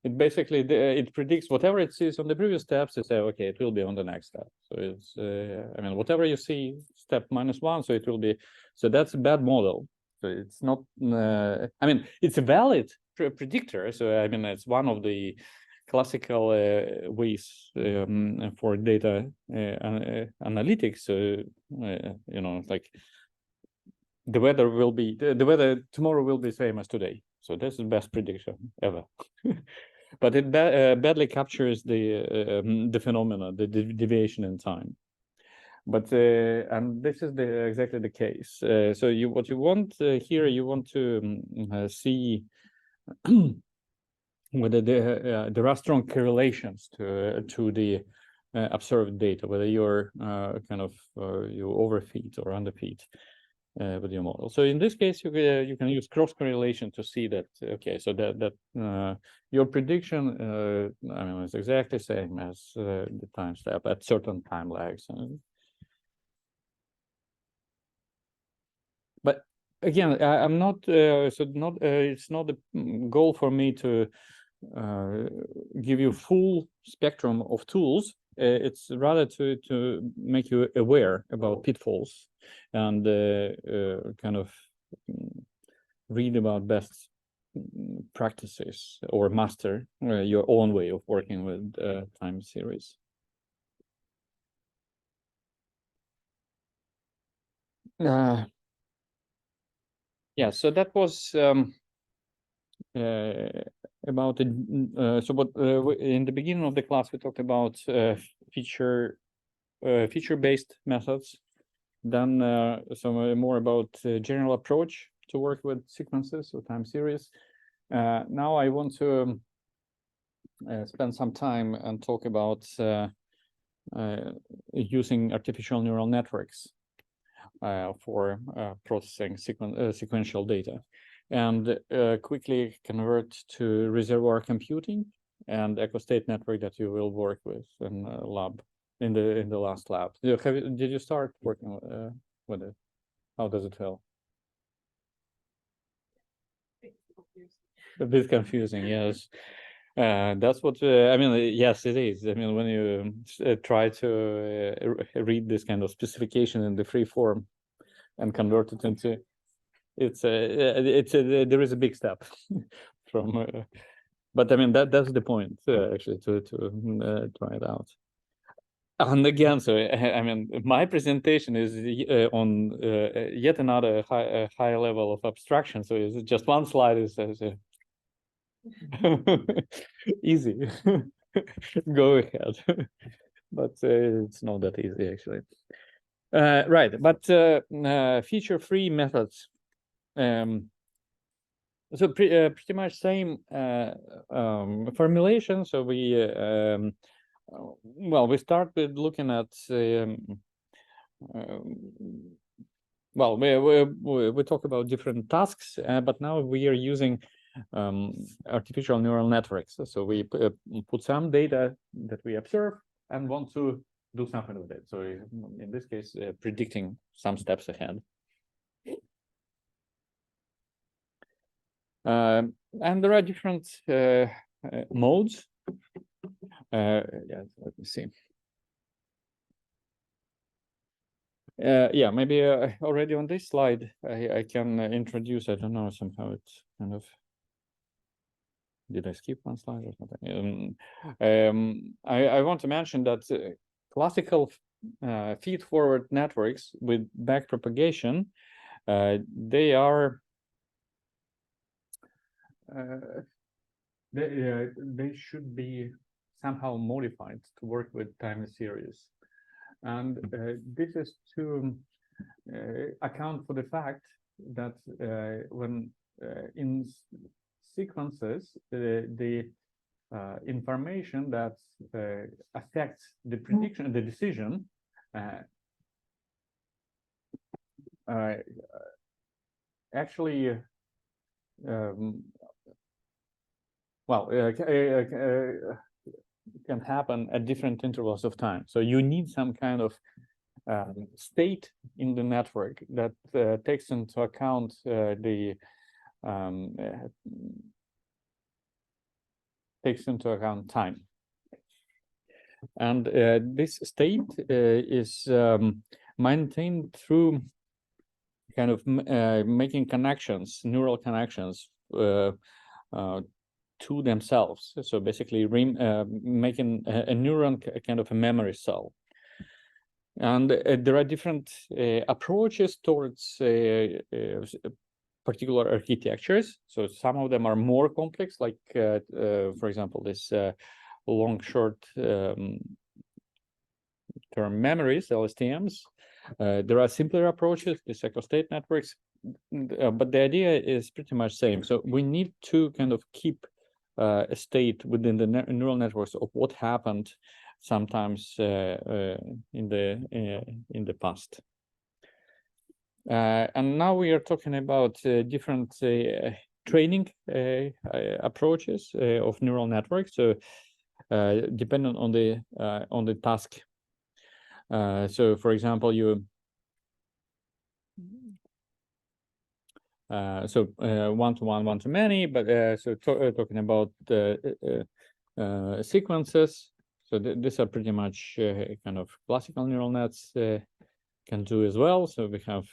It basically it predicts whatever it sees on the previous steps. It say, okay, it will be on the next step. So it's I mean, whatever you see step -1, so it will be. So that's a bad model. So it's not. I mean, it's a valid predictor. So I mean, it's one of the classical ways for data analytics. So you know, like the weather will be the weather tomorrow will be same as today. So that's the best prediction ever. But it badly captures the phenomena, the deviation in time. But and this is exactly the case. So what you want here, you want to see whether there are strong correlations to the observed data, whether you're kind of you overfeed or underfeed with your model. So in this case, you can use cross correlation to see that, okay, so that your prediction I mean, is exactly the same as the time step at certain time lags. But again, I'm not it's not the goal for me to give you full spectrum of tools. It's rather to make you aware about pitfalls and kind of read about best practices or master your own way of working with time series. Yeah, so that was about it. So what in the beginning of the class we talked about feature-based methods. Then some more about general approach to work with sequences or time series. Now I want to spend some time and talk about using artificial neural networks for processing sequential data, and quickly convert to reservoir computing and echo state network that you will work with in lab in the last lab. Did you start working with it? How does it feel? A bit confusing, yes. That's what I mean. Yes, it is. I mean, when you try to read this kind of specification in the free form and convert it into, there is a big step from But I mean that's the point actually to try it out. And again, so I mean, my presentation is on yet another high level of abstraction. So it's just one slide is easy. Go ahead, but it's not that easy actually. Right, but feature-free methods. So pretty much same formulation. So we well, we start with looking at well, we talk about different tasks, but now we are using artificial neural networks. So we put some data that we observe and want to do something with it. So in this case, predicting some steps ahead. And there are different modes. Yeah, let me see. Yeah, maybe already on this slide, I can introduce, I don't know, somehow it's kind of, did I skip one slide or something? I want to mention that classical feed-forward networks with backpropagation, they are, they should be somehow modified to work with time series. And this is to account for the fact that when in sequences, the information that affects the prediction, the decision, actually, well, can happen at different intervals of time. So you need some kind of state in the network that takes into account time. And this state is maintained through kind of making connections, neural connections to themselves. So basically making a neuron kind of a memory cell. And there are different approaches towards particular architectures. So some of them are more complex, like, for example, this long short term memories, LSTMs. There are simpler approaches, the cyclostate networks, but the idea is pretty much same. So we need to kind of keep a state within the neural networks of what happened sometimes in the past. And now we are talking about different training approaches of neural networks. So depending on the task. So for example, you one-to-one, one-to-many, but so talking about sequences. So these are pretty much kind of classical neural nets can do as well. So we have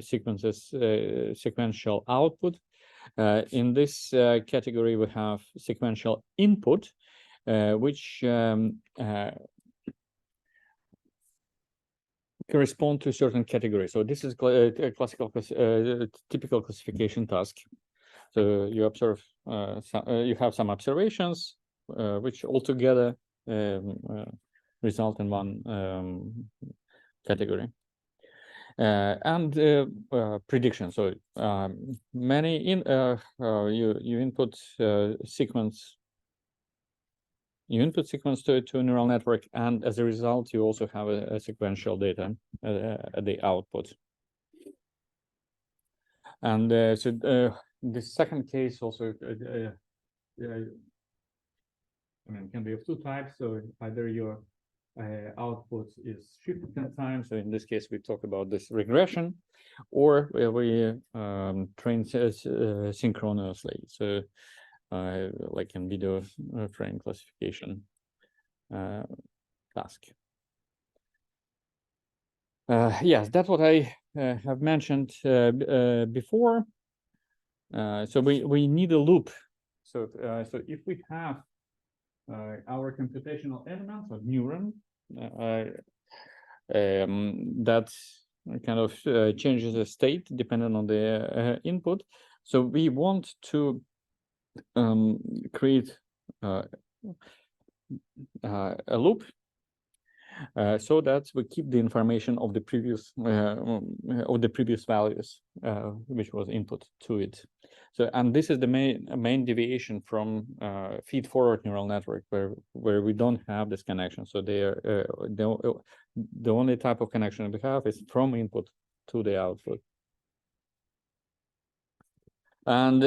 sequences, sequential output. In this category, we have sequential input, which correspond to a certain category. So this is a classical, typical classification task. So you observe, you have some observations, which altogether result in one category. And prediction. So many you input sequence. You input sequence to a neural network, and as a result, you also have a sequential data at the output. And so the second case also I mean, can be of two types. So either your output is shifted 10 times. So in this case, we talk about this regression, or we train synchronously. So like in video frame classification task. Yes, that's what I have mentioned before. So we need a loop So if we have our computational element or neuron that kind of changes the state depending on the input, so we want to create a loop so that we keep the information of the previous values which was input to it. So, and this is the main deviation from feed-forward neural network, where we don't have this connection. So they are the only type of connection we have is from input to the output. And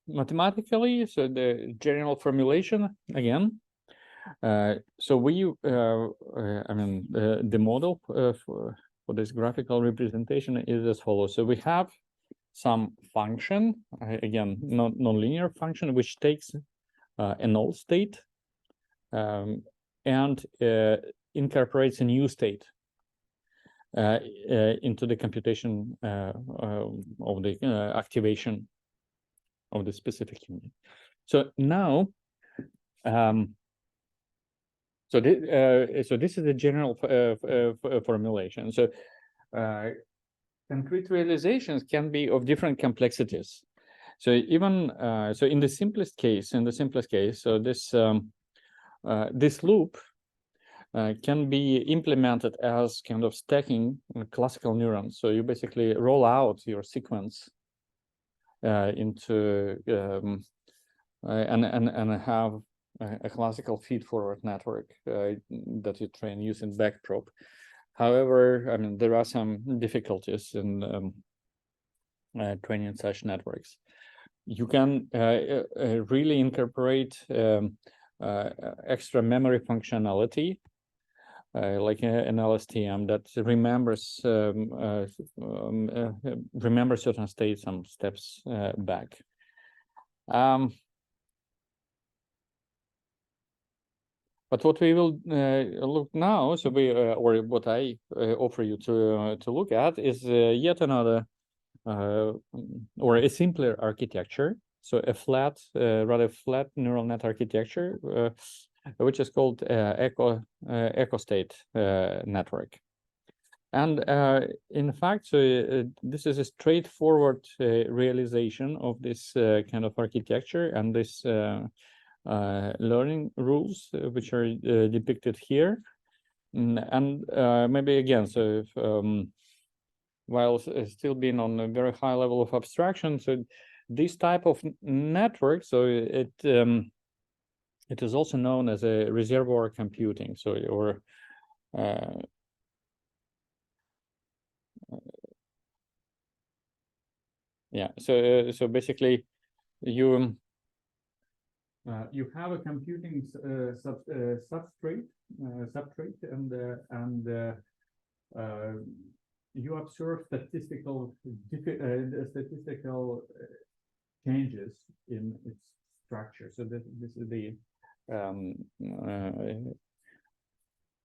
mathematically, so the general formulation again. So we, I mean, the model for this graphical representation is as follows. So we have some function, again, non-linear function, which takes a null state and incorporates a new state into the computation of the activation of the specific unit. So now, so this is the general formulation. So concrete realizations can be of different complexities. So even so, in the simplest case, so this loop can be implemented as kind of stacking classical neurons. So you basically roll out your sequence into and have a classical feed-forward network that you train using backprop. However, I mean, there are some difficulties in training such networks. You can really incorporate extra memory functionality, like an LSTM that remembers certain states some steps back. But what we will look now, so we or what I offer you to look at is yet another or a simpler architecture. So a flat, rather flat neural net architecture, which is called echo state network. And in fact, so this is a straightforward realization of this kind of architecture and this learning rules, which are depicted here. And maybe again, so if, while still being on a very high level of abstraction, so this type of network, so it is also known as a reservoir computing. So or yeah, so basically you have a computing substrate, and you observe statistical changes in its structure. So this is the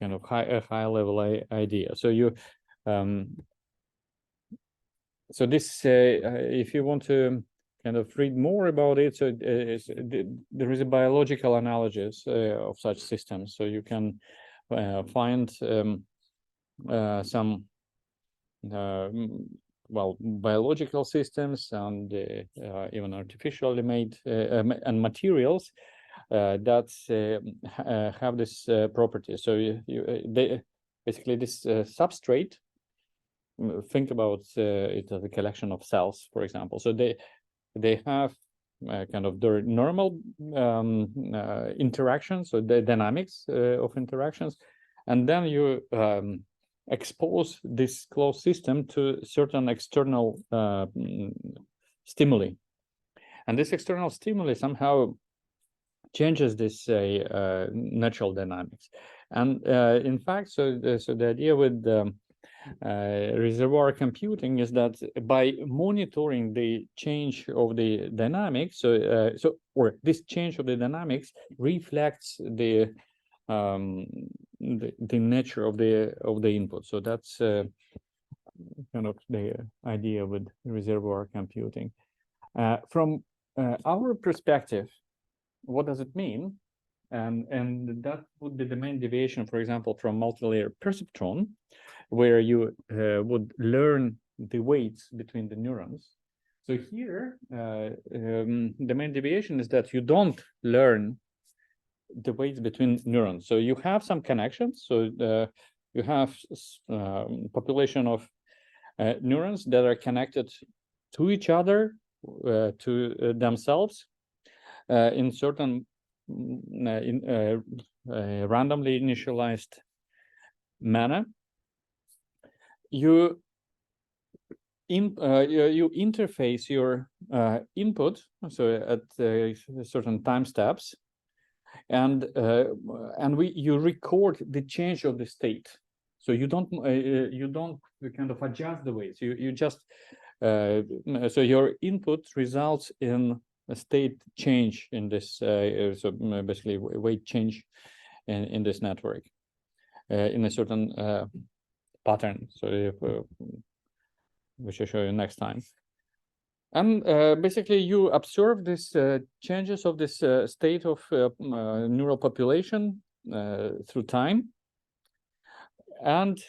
kind of high level idea. So you so this if you want to kind of read more about it, so there is a biological analysis of such systems. So you can find some well, biological systems and even artificially made and materials that have this property. So they basically this substrate. Think about it as a collection of cells, for example. So they have kind of their normal interactions, so the dynamics of interactions, and then you expose this closed system to certain external stimuli, and this external stimuli somehow changes this natural dynamics. And in fact, so the idea with reservoir computing is that by monitoring the change of the dynamics, or this change of the dynamics reflects the nature of the input. So that's kind of the idea with reservoir computing. From our perspective, what does it mean? And that would be the main deviation, for example, from multi-layer perceptron, where you would learn the weights between the neurons. So here, the main deviation is that you don't learn the weights between neurons. So you have some connections. So you have population of neurons that are connected to each other, to themselves, in certain randomly initialized manner. You interface your input, so at certain time steps, and you record the change of the state. So you don't kind of adjust the weights. You just so your input results in a state change in this. So basically, weight change in this network in a certain pattern. So if, which I'll show you next time. And basically, you observe these changes of this state of neural population through time, and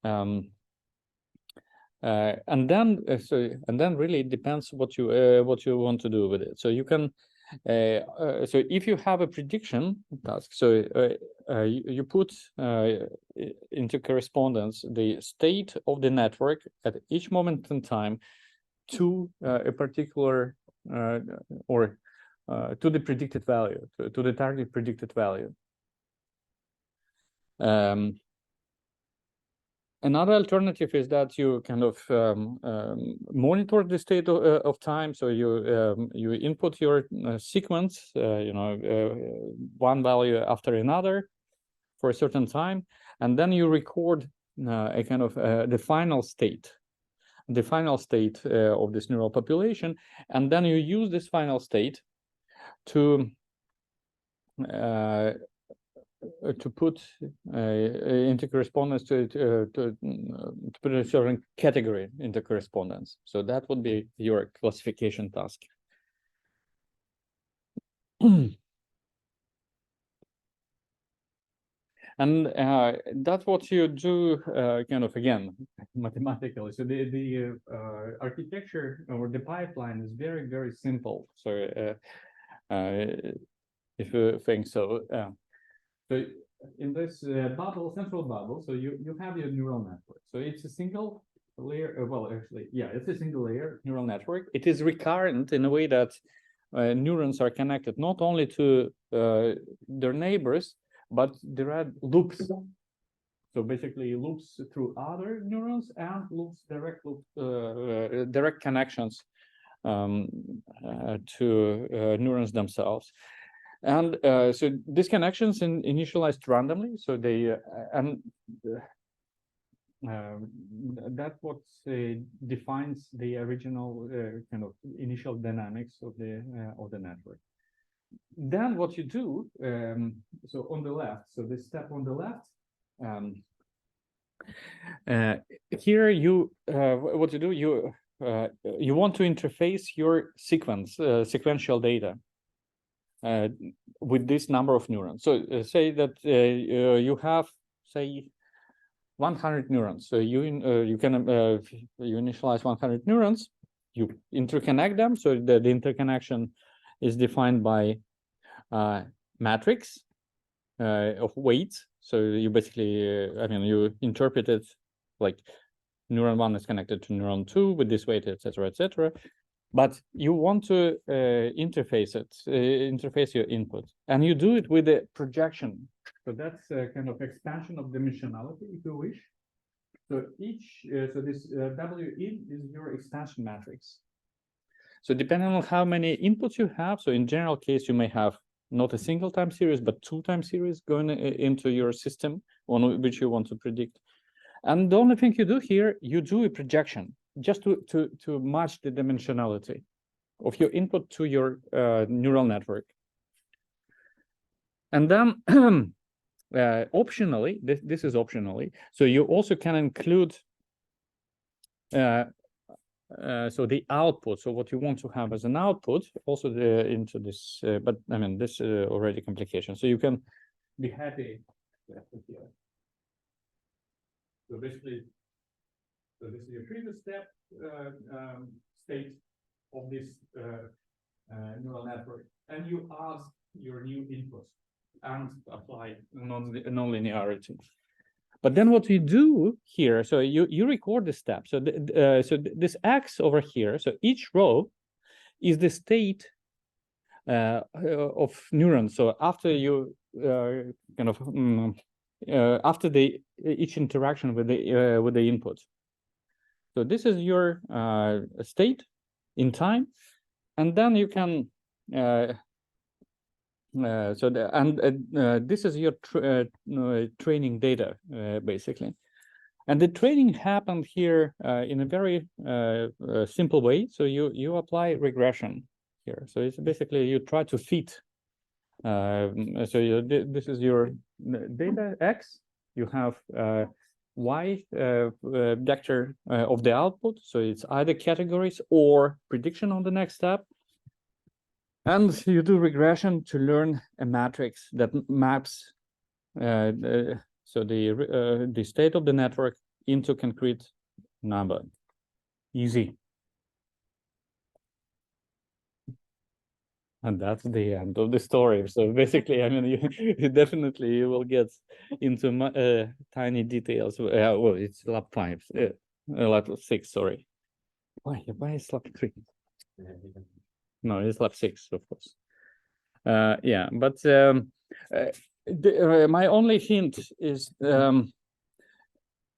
then really it depends what you want to do with it. So you can so if you have a prediction task, so you put into correspondence the state of the network at each moment in time to a particular or to the predicted value, to the target predicted value. Another alternative is that you kind of monitor the state of time. So you input your sequence, one value after another for a certain time, and then you record a kind of the final state of this neural population, and then you use this final state to put into correspondence to put a certain category into correspondence. So that would be your classification task. And that's what you do, kind of again, mathematically. So the architecture or the pipeline is very, very simple. So if you think so. So in this central bubble, so you have your neural network. So it's a single layer. Well, actually, yeah, it's a single layer neural network. It is recurrent in a way that neurons are connected not only to their neighbors, but there are loops. So basically, loops through other neurons and loops direct connections to neurons themselves. And so these connections initialized randomly. So they that's what defines the original kind of initial dynamics of the network. Then what you do, so on the left, so this step on the left, here you what you do, you want to interface your sequential data with this number of neurons. So say that you have, say, 100 neurons. So you can you initialize 100 neurons, you interconnect them. So the interconnection is defined by matrix of weights. So you basically, I mean, you interpret it like neuron 1 is connected to neuron 2 with this weight, etc., etc. But you want to interface your input, and you do it with a projection. So that's a kind of expansion of dimensionality, if you wish. So so this W in is your expansion matrix. So depending on how many inputs you have, so in general case, you may have not a single time series, but 2 time series going into your system on which you want to predict. And the only thing you do here, you do a projection just to match the dimensionality of your input to your neural network. And then optionally, this is optionally, so you also can include so the output, so what you want to have as an output, also into this, but I mean, this already complication. So you can be happy here. So basically, so this is your previous step state of this neural network, and you ask your new inputs and apply non-linearity. But then what you do here, so you record the step. So this X over here, so each row is the state of neurons. So after you kind of after each interaction with the input. So this is your state in time, and then you can this is your training data basically, and the training happened here in a very simple way. So you apply regression here. So it's basically you try to fit. This is your data X. You have Y vector of the output. So it's either categories or prediction on the next step. And you do regression to learn a matrix that maps the state of the network into concrete number. Easy. And that's the end of the story. So basically, I mean, you will get into tiny details. Well, it's lab 5, lab 6. Sorry. Why is lab 3? No, it's lab 6, of course. Yeah, but my only hint is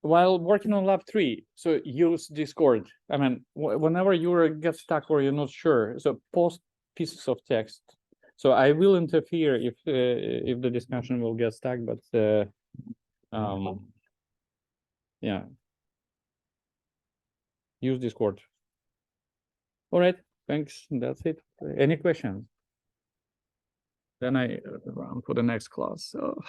while working on lab 3, so use Discord. I mean, whenever you get stuck or you're not sure, so post pieces of text. So I will interfere if the discussion will get stuck, but yeah, use Discord. All right, thanks. That's it. Any questions? Then I run for the next class. So.